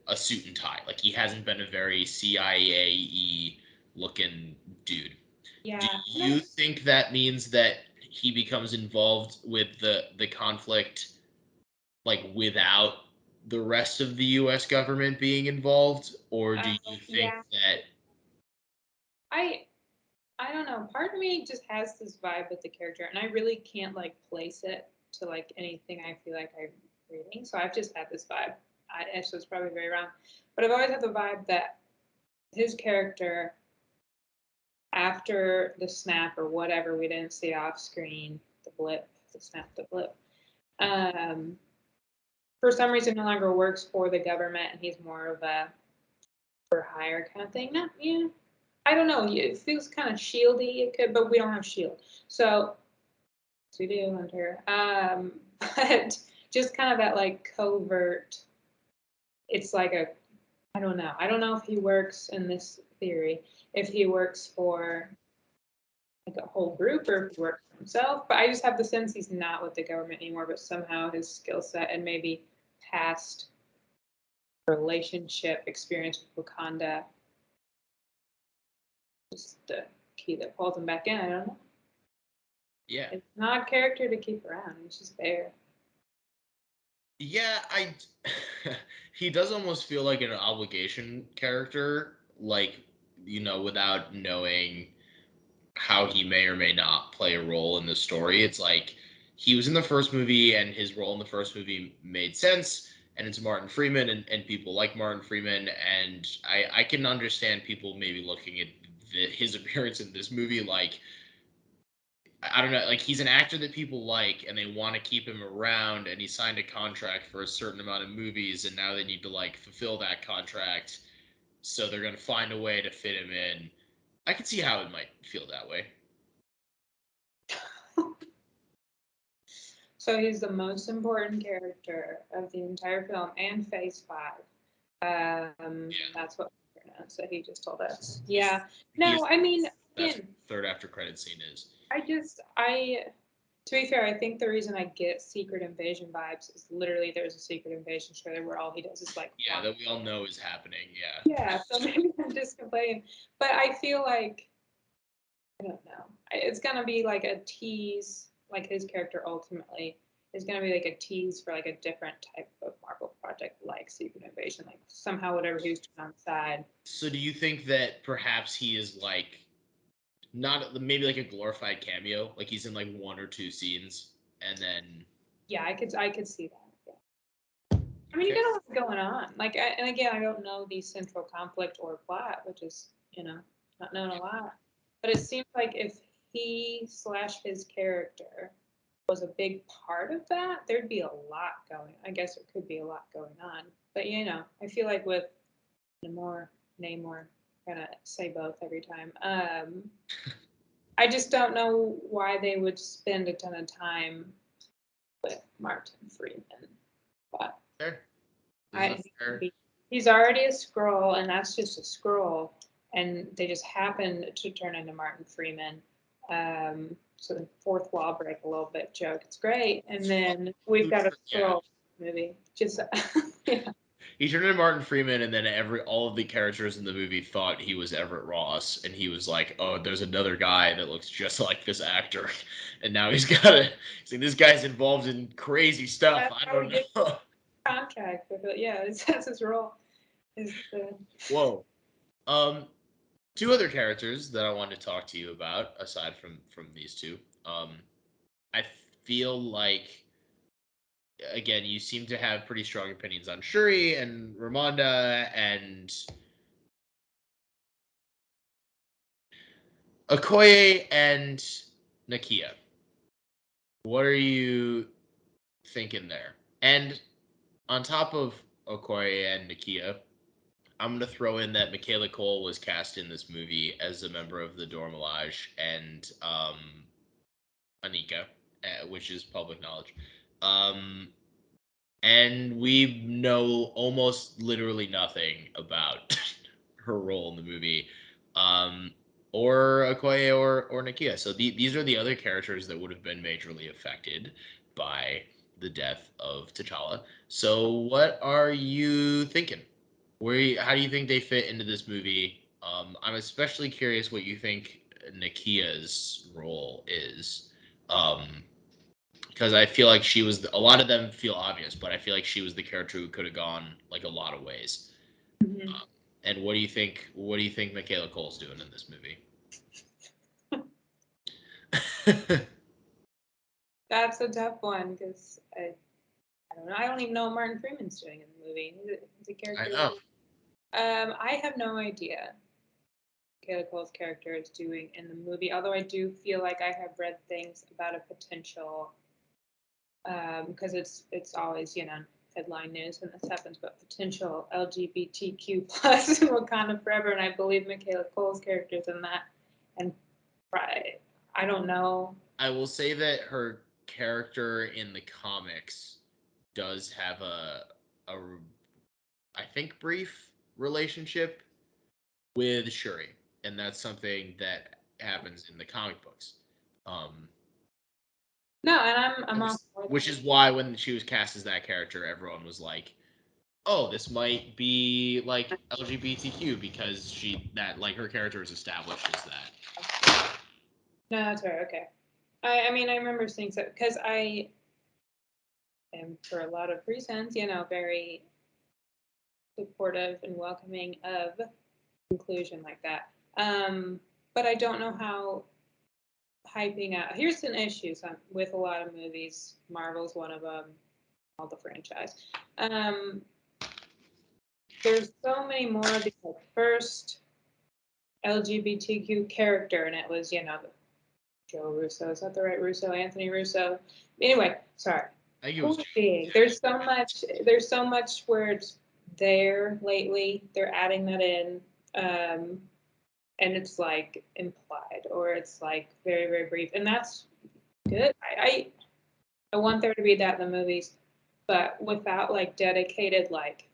a suit and tie. Like he hasn't been a very CIA looking dude. Do
yeah,
you think that means that he becomes involved with the conflict like without the rest of the US government being involved, or do you think
yeah.
that
I I don't know. Part of me just has this vibe with the character, and I really can't like place it to like anything I feel like I'm reading. So I've just had this vibe. So it's probably very wrong, but I've always had the vibe that his character, after the snap or whatever we didn't see off screen, the blip, the snap, the blip, um, for some reason no longer works for the government, and he's more of a for hire kind of thing. Not, yeah, I don't know. It feels kind of shieldy. It could, but we don't have shield, so we do under. But just kind of that like covert. It's like a. I don't know. I don't know if he works in this theory. If he works for like a whole group or if he works for himself. But I just have the sense he's not with the government anymore. But somehow his skill set and maybe past relationship experience with Wakanda is the key that pulls him back in. I don't know.
Yeah.
It's not a character to keep around. He's just there.
Yeah, I he does almost feel like an obligation character, like, without knowing how he may or may not play a role in the story. It's like he was in the first movie and his role in the first movie made sense, and it's Martin Freeman, and people like Martin Freeman, and I can understand people maybe looking at his appearance in this movie like, I don't know, like he's an actor that people like and they want to keep him around, and he signed a contract for a certain amount of movies, and now they need to like fulfill that contract, so they're going to find a way to fit him in. I can see how it might feel that way.
So he's the most important character of the entire film and Phase 5.
Yeah.
That's what we're gonna. So he just told us. Yeah.
He is
No, I mean,
that
again,
third after credit scene is.
I to be fair, I think the reason I get Secret Invasion vibes is literally there's a Secret Invasion trailer where all he does is like
Yeah,
walk.
that we all know is happening. Yeah.
Yeah, so maybe I'm just complaining, but I feel like I don't know. It's gonna be like a tease, like his character ultimately is gonna be like a tease for like a different type of Marvel project, like Secret Invasion, like somehow whatever he was doing on the side.
So do you think that perhaps he is like not maybe like a glorified cameo, like he's in like one or two scenes, and then
Yeah, I could see that. Yeah. I mean, you
okay,
got a lot going on. Like, and again, I don't know the central conflict or plot, which is not known a lot. But it seems like if he slash his character was a big part of that, there'd be a lot going. I guess it could be a lot going on. But I feel like with Namor, gonna say both every time. I just don't know why they would spend a ton of time with Martin Freeman. But
fair. This is a
I
fair.
he's already a scroll, and that's just a scroll, and they just happened to turn into Martin Freeman. So the fourth wall break a little bit joke. It's great, and then we've got a
Yeah,
scroll movie. Just yeah,
he turned into Martin Freeman, and then all of the characters in the movie thought he was Everett Ross, and he was like, "Oh, there's another guy that looks just like this actor," and now he's got a. He's like, "This guy's involved in crazy stuff.
that's
I
how
don't
he gets his
know."
contract with it. Yeah, that's his role. Is the
Whoa. Um, Two other characters that I wanted to talk to you about, aside from these two. I feel like again, you seem to have pretty strong opinions on Shuri and Ramonda and Okoye and Nakia. What are you thinking there? And on top of Okoye and Nakia, I'm going to throw in that Michaela Cole was cast in this movie as a member of the Dormelage and Anika, which is public knowledge. Um, and we know almost literally nothing about her role in the movie, um, or Okoye or Nakia. So these are the other characters that would have been majorly affected by the death of T'Challa. So what are you thinking? How do you think they fit into this movie? I'm especially curious what you think Nakia's role is. Um, because I feel like she was a lot of them feel obvious, but I feel like she was the character who could have gone like a lot of ways.
Mhm.
And what do you think? What do you think Michaela Cole's doing in this movie?
That's a tough one because I don't know. I don't even know what Martin Freeman's doing in the movie. He's a
I
character.
know.
I have no idea Kayla Cole's character is doing in the movie. Although I do feel like I have read things about a potential, because it's always headline news when this happens, but potential LGBTQ plus in Wakanda Forever, and I believe Michaela Cole's character's in that. And I don't know.
I will say that her character in the comics does have a I think brief relationship with Shuri, and that's something that happens in the comic books. Um,
No, and I'm all for that.
which is why when she was cast as that character, everyone was like, "Oh, this might be like LGBTQ because she that like her character is established as that."
No, that's right. Okay. I mean, I remember seeing so because I am, for a lot of reasons, very supportive and welcoming of inclusion like that. But I don't know how hyping out. Here's an issue with a lot of movies. Marvel's one of them. All the franchise. Um, there's so many more of the first LGBTQ character, and it was Joe Russo. Is that the right Russo? Anthony Russo. Anyway, sorry.
I think it was.
Point being, there's so much. There's so much where it's there lately. They're adding that in, and it's like implied, or it's like very very brief, and that's good. I want there to be that in the movies, but without like dedicated like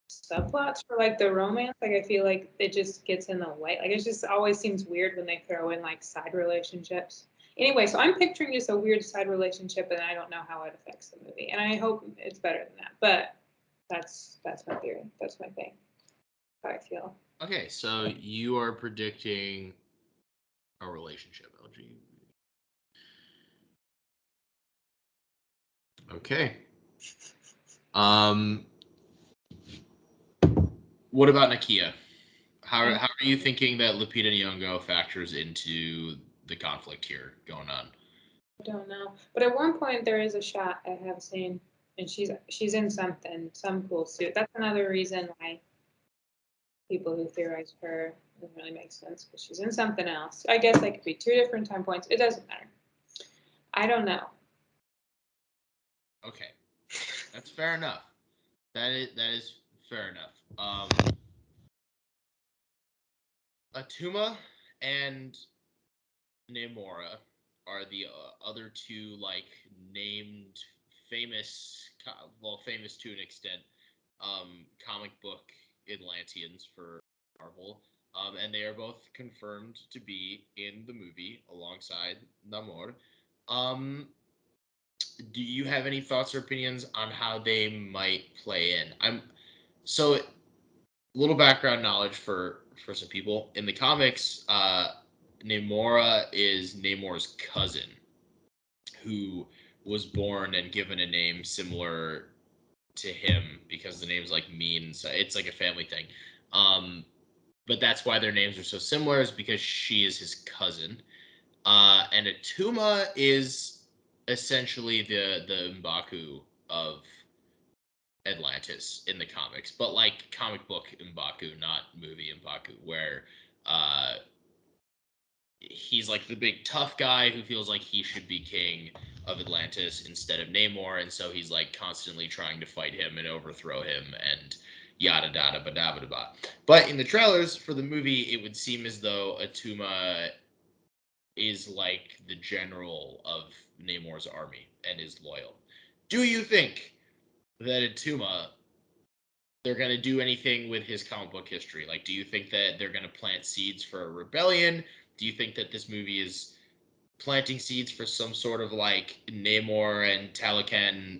subplots for like the romance, like I feel like it just gets in the way. Like it just always seems weird when they throw in like side relationships. Anyway, so I'm picturing just a weird side relationship, and I don't know how it affects the movie, and I hope it's better than that. But that's my theory. That's my thing. How I feel.
Okay, so you are predicting a relationship, LG. Okay. Um, what about Nakia? How are you thinking that Lupita Nyong'o factors into the conflict here going on?
I don't know, but at one point there is a shot I have seen, and she's in something, some cool suit. That's another reason why people who theorize her doesn't really make sense because she's in something else. I guess that could be two different time points. It doesn't matter. I don't know.
Okay, that's fair enough. That is fair enough. Atuma and Namora are the other two like named famous to an extent comic book Atlanteans for Marvel. And they are both confirmed to be in the movie alongside Namor. Um, do you have any thoughts or opinions on how they might play in? I'm so little background knowledge for some people in the comics. Namora is Namor's cousin, who was born and given a name similar to him because the name's like means it's like a family thing. Um, but that's why their names are so similar is because she is his cousin. And Atuma is essentially the M'Baku of Atlantis in the comics, but like comic book M'Baku, not movie M'Baku, where uh, he's like the big tough guy who feels like he should be king of Atlantis instead of Namor, and so he's like constantly trying to fight him and overthrow him and yada yada ba da ba da ba. But in the trailers for the movie, it would seem as though Atuma is like the general of Namor's army and is loyal. Do you think that Atuma they're going to do anything with his comic book history? Like, do you think that they're going to plant seeds for a rebellion? Do you think that this movie is planting seeds for some sort of like Namor and Talocan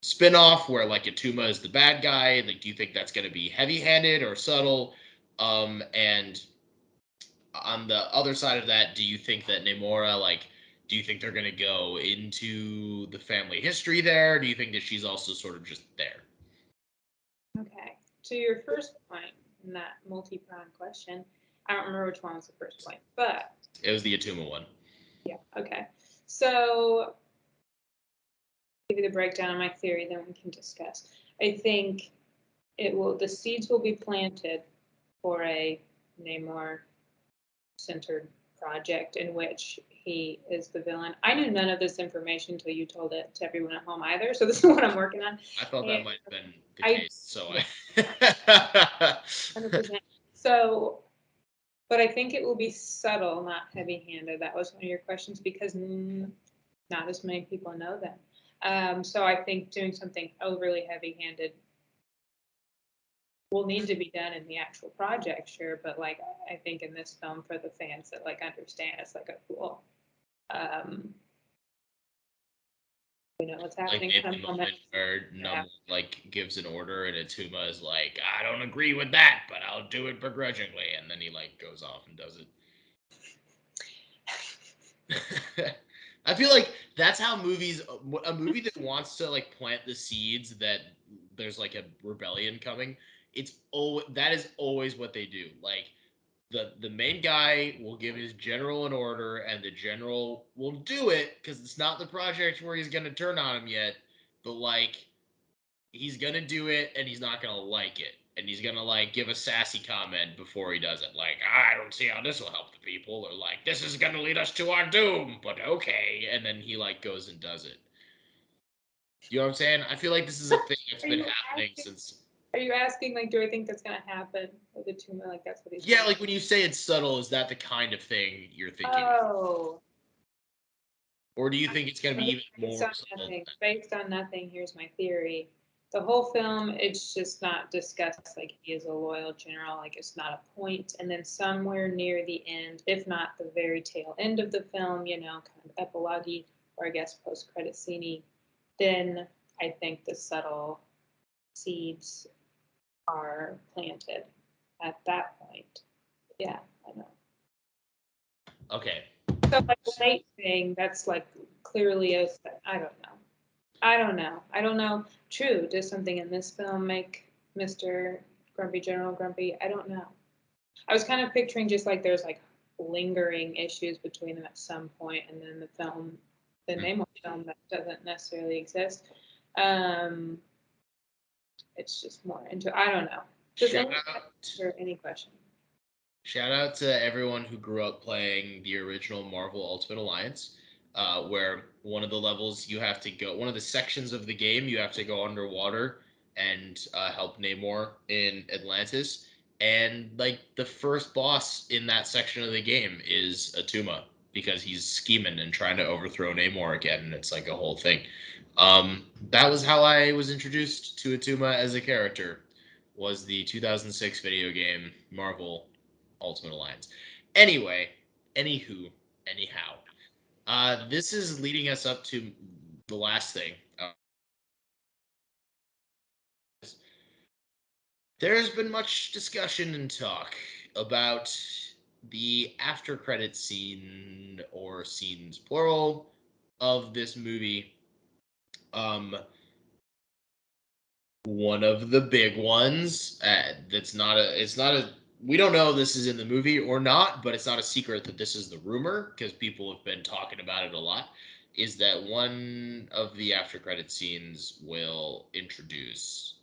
spinoff where like Atuma is the bad guy? Like, do you think that's going to be heavy-handed or subtle? And on the other side of that, do you think that Namora like? Do you think they're going to go into the family history there? Do you think that she's also sort of just there?
Okay. To your first point in that multi-pronged question, I don't remember which one was the first point, but
It was the Atuma one.
yeah. Okay. So give you the breakdown of my theory, then we can discuss. I think the seeds will be planted for a Namor centered project in which he is the villain. I knew none of this information until you told it to everyone at home either. So this is what I'm working on.
I thought
And
that might have been the
I,
case. So
yeah,
I
100%. So, but I think it will be subtle, not heavy-handed. That was one of your questions because not as many people know them. So I think doing something overly heavy-handed will need to be done in the actual project, sure. But like, I think in this film, for the fans that like understand, it's like a cool, um, we know what's
like
happening
maybe
kind
a
of moment.
moment where
Yeah.
Num like gives an order and Atuma is like, I don't agree with that, but I'll do it begrudgingly, and then he like goes off and does it. I feel like that's how movies a movie that wants to like plant the seeds that there's like a rebellion coming. That is always what they do. Like the main guy will give his general an order and the general will do it because it's not the project where he's gonna turn on him yet, but like he's gonna do it and he's not gonna like it. And he's gonna like give a sassy comment before he does it, like, I don't see how this will help the people, or like, this is gonna lead us to our doom, but okay. And then he like goes and does it. You know what I'm saying? I feel like this is a thing that's
Are
been
you
happening
asking?
since.
Are you asking like, do I think that's gonna happen with the tumor? Like that's what he's
Yeah,
saying.
like when you say it's subtle, is that the kind of thing you're thinking of?
Oh,
Or do you think it's gonna be even
based
more
on
subtle than
nothing.
that?
Based on nothing. Here's my theory. The whole film, it's just not discussed like he is a loyal general. Like it's not a point. And then somewhere near the end, if not the very tail end of the film, kind of epilogue or I guess post credit scene, then I think the subtle seeds are planted at that point. Yeah, I know.
Okay.
So like the night thing, that's like clearly a. I don't know. I don't know. I don't know. True. Does something in this film make Mr. Grumpy General Grumpy? I don't know. I was kind of picturing just like there's like lingering issues between them at some point, and then the
Hmm.
name of the film that doesn't necessarily exist. Um, it's just more into. I don't know. Does
Shout
anyone
out
answer any question?
Shout out to everyone who grew up playing the original Marvel Ultimate Alliance, where one of the levels you have to go, one of the sections of the game you have to go underwater and help Namor in Atlantis. And like the first boss in that section of the game is Atuma because he's scheming and trying to overthrow Namor again, and it's like a whole thing. That was how I was introduced to Atuma as a character. Was the 2006 video game Marvel Ultimate Alliance. Anyway, anywho, anyhow, this is leading us up to the last thing. There's been much discussion and talk about the after credit scene or scenes plural of this movie. Um, One of the big ones that's not a it's not a we don't know if this is in the movie or not, but it's not a secret that this is the rumor because people have been talking about it a lot, is that one of the after credit scenes will introduce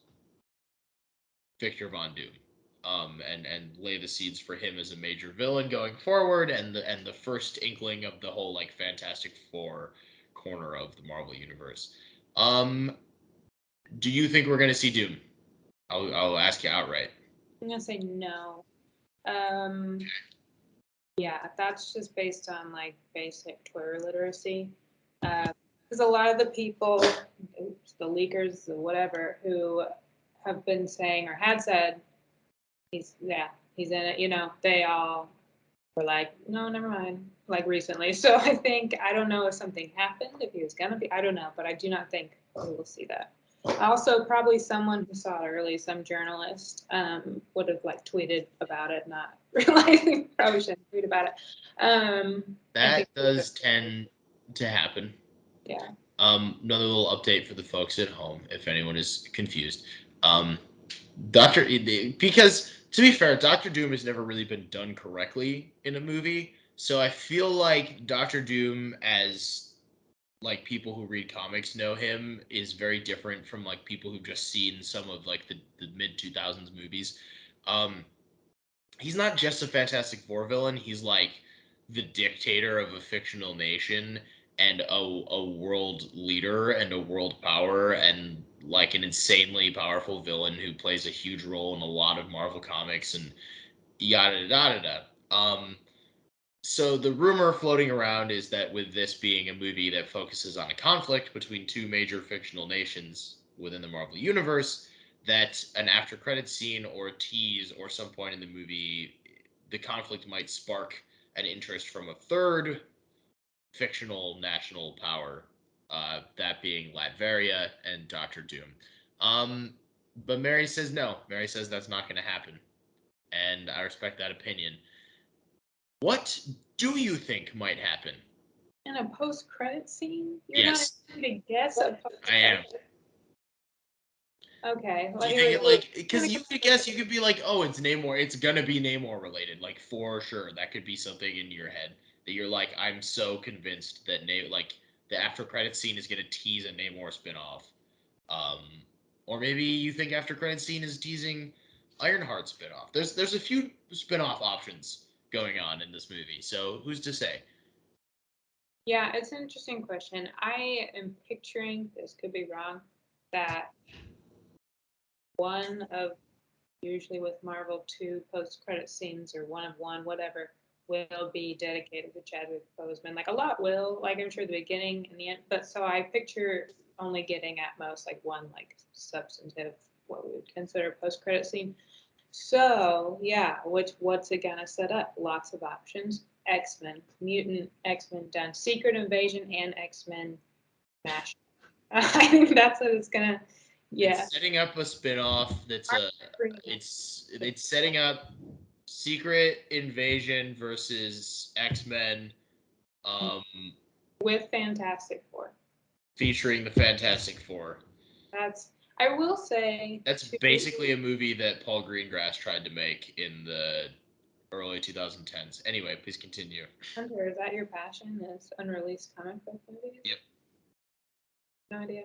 Victor Von Doom, and lay the seeds for him as a major villain going forward, and the first inkling of the whole like Fantastic Four corner of the Marvel universe. um do you think we're going to see Doom? I'll ask you outright.
I'm gonna say no. Um, yeah, that's just based on like basic Twitter literacy. Because a lot of the people, oops, the leakers, the whatever, who have been saying or had said he's in it. They all were like, no, never mind. Like recently, so I don't know if something happened, if he was gonna be. I don't know, but I do not think we will see that. Also, probably someone who saw it early, some journalist, would have like tweeted about it, not realizing probably shouldn't tweet about it. I think
That does tend to happen.
yeah.
Another little update for the folks at home, if anyone is confused. Um, Doctor, because to be fair, Doctor Doom has never really been done correctly in a movie, so I feel like Doctor Doom, as like people who read comics know him, is very different from like people who've just seen some of like the mid 2000s movies. Um, he's not just a Fantastic Four villain. He's like the dictator of a fictional nation and a world leader and a world power and like an insanely powerful villain who plays a huge role in a lot of Marvel comics and yada yada yada. So the rumor floating around is that with this being a movie that focuses on a conflict between two major fictional nations within the Marvel universe, that an after credit scene or a tease or some point in the movie, the conflict might spark an interest from a third fictional national power, that being Latveria and Doctor Doom. Um, but Mary says no. Mary says that's not going to happen, and I respect that opinion. What do you think might happen?
In a post-credit scene, you're not
Yes,
even to guess a
I am.
post-credit. Okay,
Do you think it like because you could guess, you could be like, oh, it's Namor, it's gonna be Namor related, like for sure. That could be something in your head that you're like, I'm so convinced that like the after credit scene is gonna tease a Namor spinoff. Um, or maybe you think after credit scene is teasing Ironheart spinoff. There's a few spinoff options going on in this movie, so who's to say?
Yeah, it's an interesting question. I am picturing, this could be wrong, that one of, usually with Marvel, two post-credit scenes or one of one, whatever, will be dedicated to Chadwick Boseman. Like a lot will, like I'm sure the beginning and the end, but so I picture only getting at most like one like substantive, what we would consider post-credit scene. So yeah, what's it gonna set up? Lots of options. X-Men, mutant X-Men done, Secret Invasion and X-Men mash. I think that's what it's gonna. Yeah.
It's setting up a spinoff that's a it's setting up Secret Invasion versus X-Men, um
With Fantastic Four.
featuring the Fantastic Four.
That's. I will say
That's
too.
basically a movie that Paul Greengrass tried to make in the early 2010s. Anyway, please continue.
Hunter, is that your passion? Is unreleased comic book movies?
Yep.
No idea.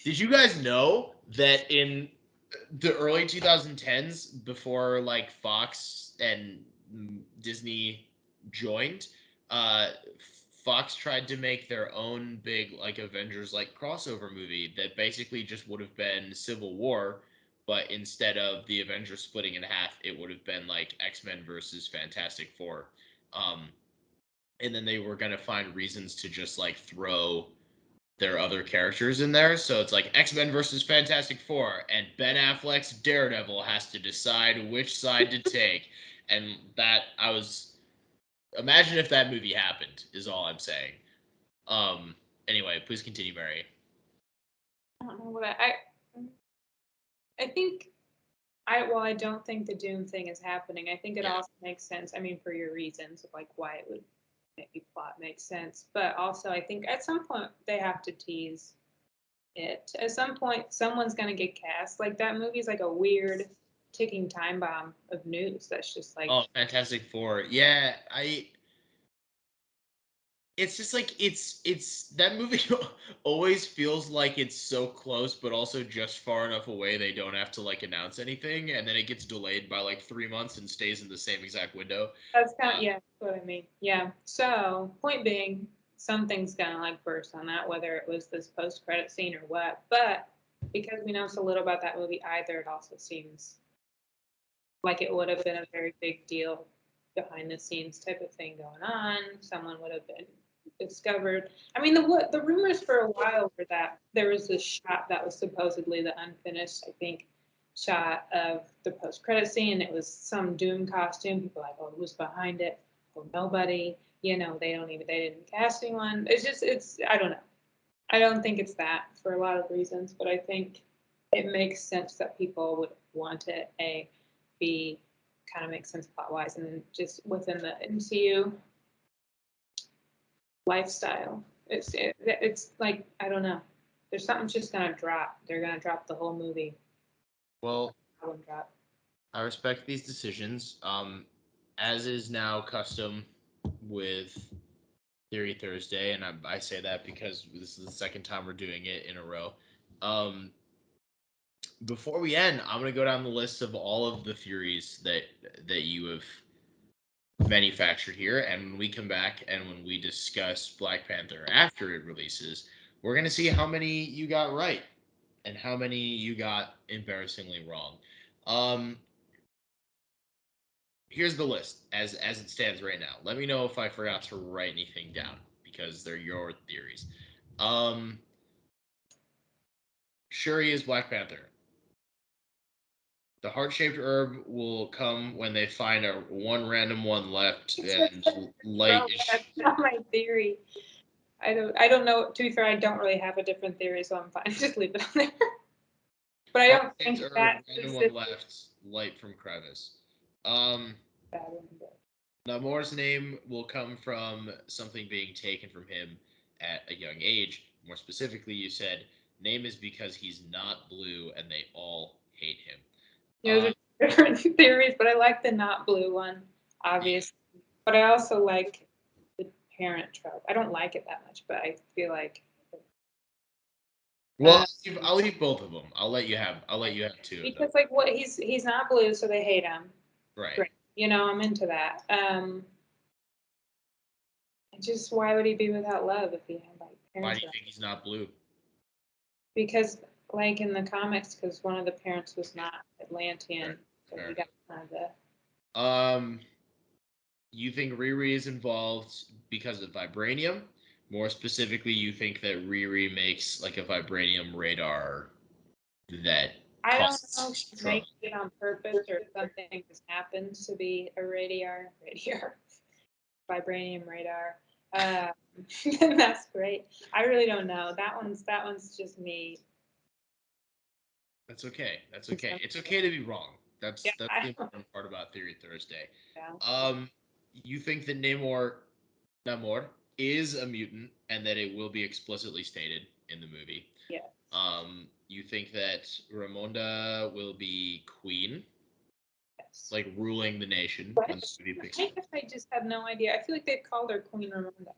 Did you guys know that in the early 2010s, before like Fox and Disney joined, uh, Fox tried to make their own big like Avengers like crossover movie that basically just would have been Civil War, but instead of the Avengers splitting in half, it would have been like X-Men versus Fantastic Four. Um, and then they were gonna find reasons to just like throw their other characters in there. So it's like X-Men versus Fantastic Four, and Ben Affleck's Daredevil has to decide which side to take. And that I was imagine if that movie happened, is all I'm saying. Um anyway, please continue, Mary.
I don't know what I think I don't think the Doom thing is happening. I think it
Yeah.
also makes sense. I mean, for your reasons of like why it would maybe plot makes sense, but also I think at some point they have to tease it. At some point, someone's gonna get cast. Like that movie's like a weird ticking time bomb of news. That's just like
Oh, Fantastic Four. Yeah, I it's just like it's that movie always feels like it's so close but also just far enough away they don't have to like announce anything, and then it gets delayed by like 3 months and stays in the same exact window.
that's kind of yeah, that's what I mean. Yeah. So point being, something's gonna like burst on that, whether it was this post credit scene or what. But because we know so little about that movie either, it also seems like it would have been a very big deal behind the scenes type of thing going on. Someone would have been discovered. I mean, the rumors for a while were that there was this shot that was supposedly the unfinished, I think, shot of the post credit scene. It was some Doom costume. People were like, oh, who's behind it? Oh, nobody. You know, they didn't cast anyone. It's I don't know. I don't think it's that for a lot of reasons, but I think it makes sense that people would want it. A, B, kind of makes sense plot wise, and then just within the MCU lifestyle, it's like I don't know. There's something's just gonna drop. They're gonna drop the whole movie.
Well,
Album drop.
I respect these decisions. As is now custom with Theory Thursday, and I say that because this is the second time we're doing it in a row. Um, before we end, I'm gonna go down the list of all of the theories that you have manufactured here. And when we come back and when we discuss Black Panther after it releases, we're going to see how many you got right and how many you got embarrassingly wrong. Um, Here's the list as it stands right now. Let me know if I forgot to write anything down because they're your theories. Um, Shuri is Black Panther. The heart-shaped herb will come when they find a one random one left, and light
Bro,
is.
that's not my theory. I don't know. To be fair, I don't really have a different theory, so I'm fine. Just leave it on there. But I don't
Heart-shaped
think
herb,
that
random one
specific
left, light from crevice. Um,
bad one.
Namor's name will come from something being taken from him at a young age. More specifically, you said name is because he's not blue and they all hate him.
Those
Uh,
are different theories, but I like the not blue one,
yeah.
obviously. But I also like the parent trope. I don't like it that much, but I feel like
Well,
uh,
I'll leave both of them. I'll let you have two of them.
because like what he's not blue, so they hate him.
Right.
Great, I'm into that. Just why would he be without love if he had like
Why do
parents
you
around?
think he's not blue?
Because like in the comics, because one of the parents was not
Fair.
Atlantean, so
Fair
he got kind of the
enough. You think Riri is involved because of vibranium? More specifically, you think that Riri makes like a vibranium radar that
I don't know if
causes
she's
trouble.
making it on purpose or if something just happens to be a radar, vibranium radar. Um, that's great. I really don't know. That one's just me.
That's okay. That's okay. It's okay to be wrong.
Yeah,
That's the
I don't
important part about Theory Thursday.
know.
You think that Namor is a mutant and that it will be explicitly stated in the movie.
Yeah.
You think that Ramonda will be queen,
Yes.
like ruling the nation
What?
when the movie picks
I
up.
guess I just have no idea. I feel like they've called her Queen Ramonda,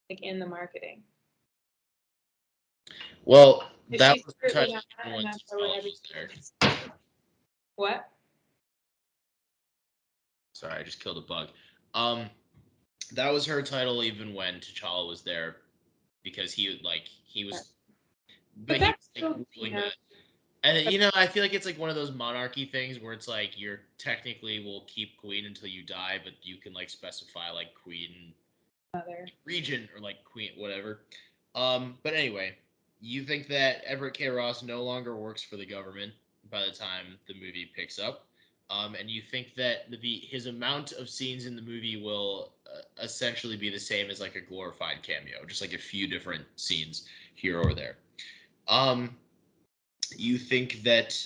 like in the marketing.
Well,
Is
that
she
was her
secretly
title
not,
even
and
when
that's why
T'Challa
everything
was there.
is. What?
Sorry, I just killed a bug. Um, that was her title even when T'Challa was there because he was,
But
but he
that's
was like
still,
ruling the. And
a
I feel like it's like one of those monarchy things where it's like you're technically will keep queen until you die, but you can like specify like queen
mother.
region or like queen whatever. But anyway, you think that Everett K. Ross no longer works for the government by the time the movie picks up, and you think that his amount of scenes in the movie will essentially be the same as like a glorified cameo, just like a few different scenes here or there. Um, you think that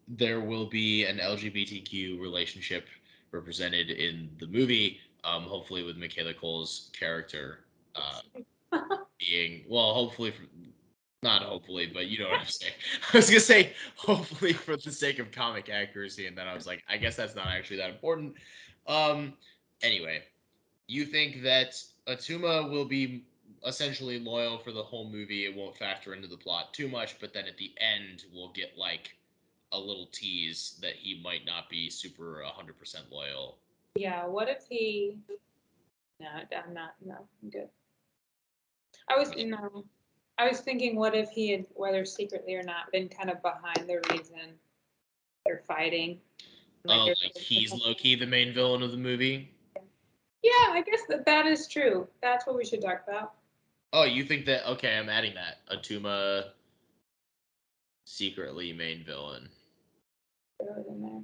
there will be an LGBTQ relationship represented in the movie, hopefully with Michaela Cole's character being well, hopefully for, not hopefully, but you know what I'm saying. I was gonna say hopefully for the sake of comic accuracy, and then I was like, I guess that's not actually that important. Um, anyway, you think that Atuma will be essentially loyal for the whole movie. It won't factor into the plot too much, but then at the end, we'll get like a little tease that he might not be super 100% loyal.
Yeah. What if he? No, I'm not. No, I'm good. I was no. I was thinking, what if he had, whether secretly or not, been kind of behind the reason they're fighting? Like,
Oh, like he's low key the main villain of the movie.
yeah, I guess that is true. That's what we should talk about.
Oh, you think that? Okay, I'm adding that. Atuma secretly main villain.
Throw it in there.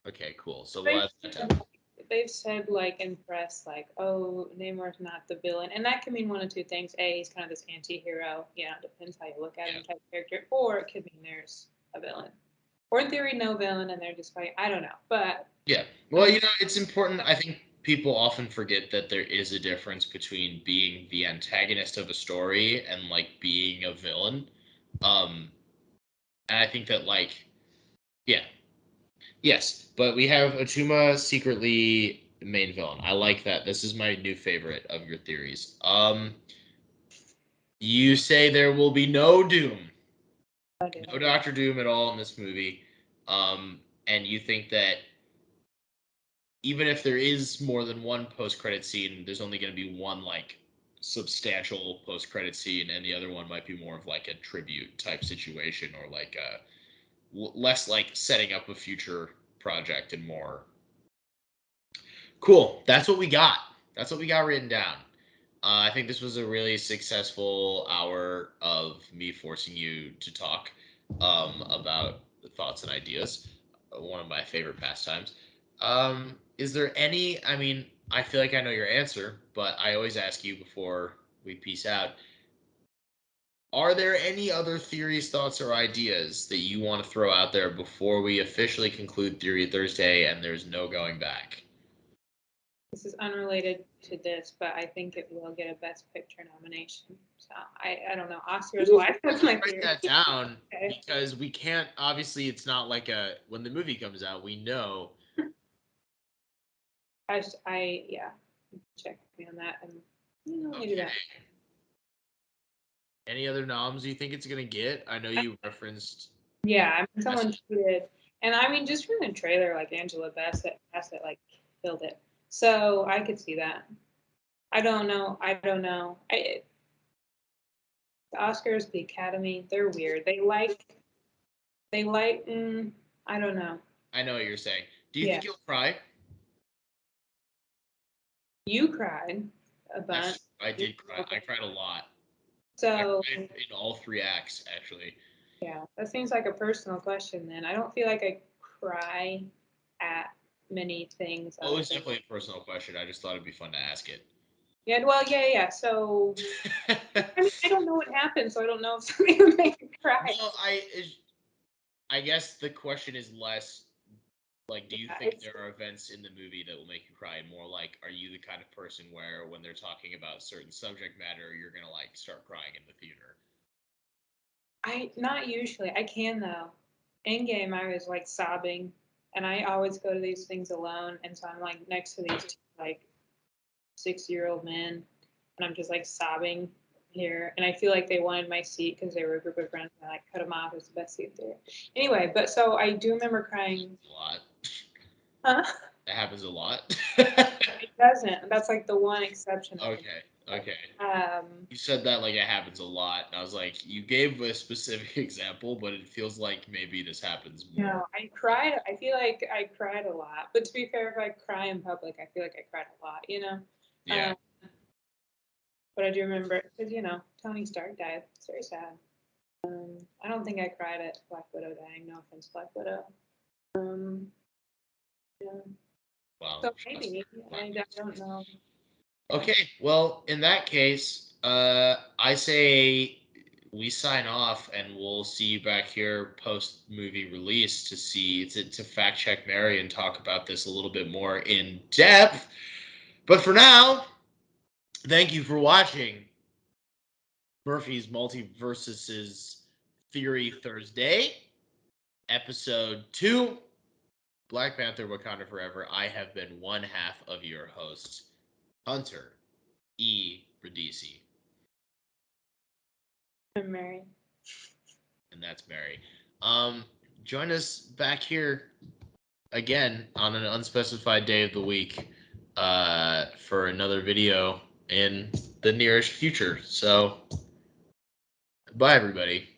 Okay, cool. So we'll
They've
add that
said,
down.
they've said like in press, like, oh, Namor's not the villain, and that can mean one of two things. A, he's kind of this anti-hero. Depends how you look at him
Yeah.
type character, or it could mean there's a villain, or in theory, no villain, and they're just fighting. I don't know, but
Yeah. Well,
um,
it's important. I think people often forget that there is a difference between being the antagonist of a story and like being a villain. Um, and I think that like, yeah, yes, but we have Atuma secretly main villain. I like that. This is my new favorite of your theories. You say there will be no Doom,
I do.
no Doctor Doom at all in this movie. And you think that even if there is more than one post-credit scene, there's only going to be one like substantial post-credit scene, and the other one might be more of like a tribute type situation, or like a less like setting up a future project and more. Cool. That's what we got. That's what we got written down. I think this was a really successful hour of me forcing you to talk about the thoughts and ideas. One of my favorite pastimes. Is there any? I mean, I feel like I know your answer, but I always ask you before we peace out. Are there any other theories, thoughts, or ideas that you want to throw out there before we officially conclude Theory Thursday and there's no going back?
This is unrelated to this, but I think it will get a Best Picture nomination. So I don't know. Oscars wise, that's my
Write
theory.
that down
Okay.
because we can't. Obviously, it's not like a when the movie comes out. We know.
Yeah, check me on that, and maybe
Okay.
that.
Any other noms you think it's gonna get? I know you referenced.
Yeah, I mean, someone tweeted, and I mean, just from the trailer, like Angela Bassett like killed it. So I could see that. I don't know. I don't know. The Oscars, the Academy, they're weird. They like. I don't know.
I know what you're saying. Do you
Yeah,
think you'll cry?
you cried a bunch.
That's I did cry. I cried a lot. I
So
cried in all three acts, actually.
yeah, that seems like a personal question. Then I don't feel like I cry at many things
Well, it
other
was
than
definitely a personal question. I just thought it'd be fun to ask it.
yeah. Well, yeah. So I mean, I don't know what happened, so I don't know if something would make me cry.
No, I guess the question is less like, do you
Yeah,
think there are events in the movie that will make you cry? And more like, are you the kind of person where when they're talking about certain subject matter, you're gonna like start crying in the theater?
I not usually. I can though. Endgame, I was like sobbing, and I always go to these things alone, and so I'm like next to these two, like 6-year-old men, and I'm just like sobbing here, and I feel like they wanted my seat because they were a group of friends, and I like cut them off. It was the best seat there. Anyway, but so I do remember crying.
A lot.
Huh?
That happens a lot.
It doesn't. That's like the one exception I can.
Okay. Okay.
Um,
You said that like it happens a lot, and I was like, you gave a specific example, but it feels like maybe this happens more.
no, I cried. I feel like I cried a lot. But to be fair, if I cry in public, I feel like I cried a lot.
Yeah.
But I do remember because Tony Stark died. It's very sad. I don't think I cried at Black Widow dying. No offense, Black Widow. Um, yeah.
Wow.
So maybe I don't know. Yeah.
Okay, well, in that case, I say we sign off, and we'll see you back here post movie release to see to fact check Mary and talk about this a little bit more in depth. But for now, thank you for watching Murphy's Multiverses Theory Thursday, episode 2, Black Panther: Wakanda Forever. I have been one half of your hosts, Hunter E. Radisi.
I'm married.
And that's Mary. Um, Join us back here again on an unspecified day of the week for another video in the nearest future. So, bye, everybody.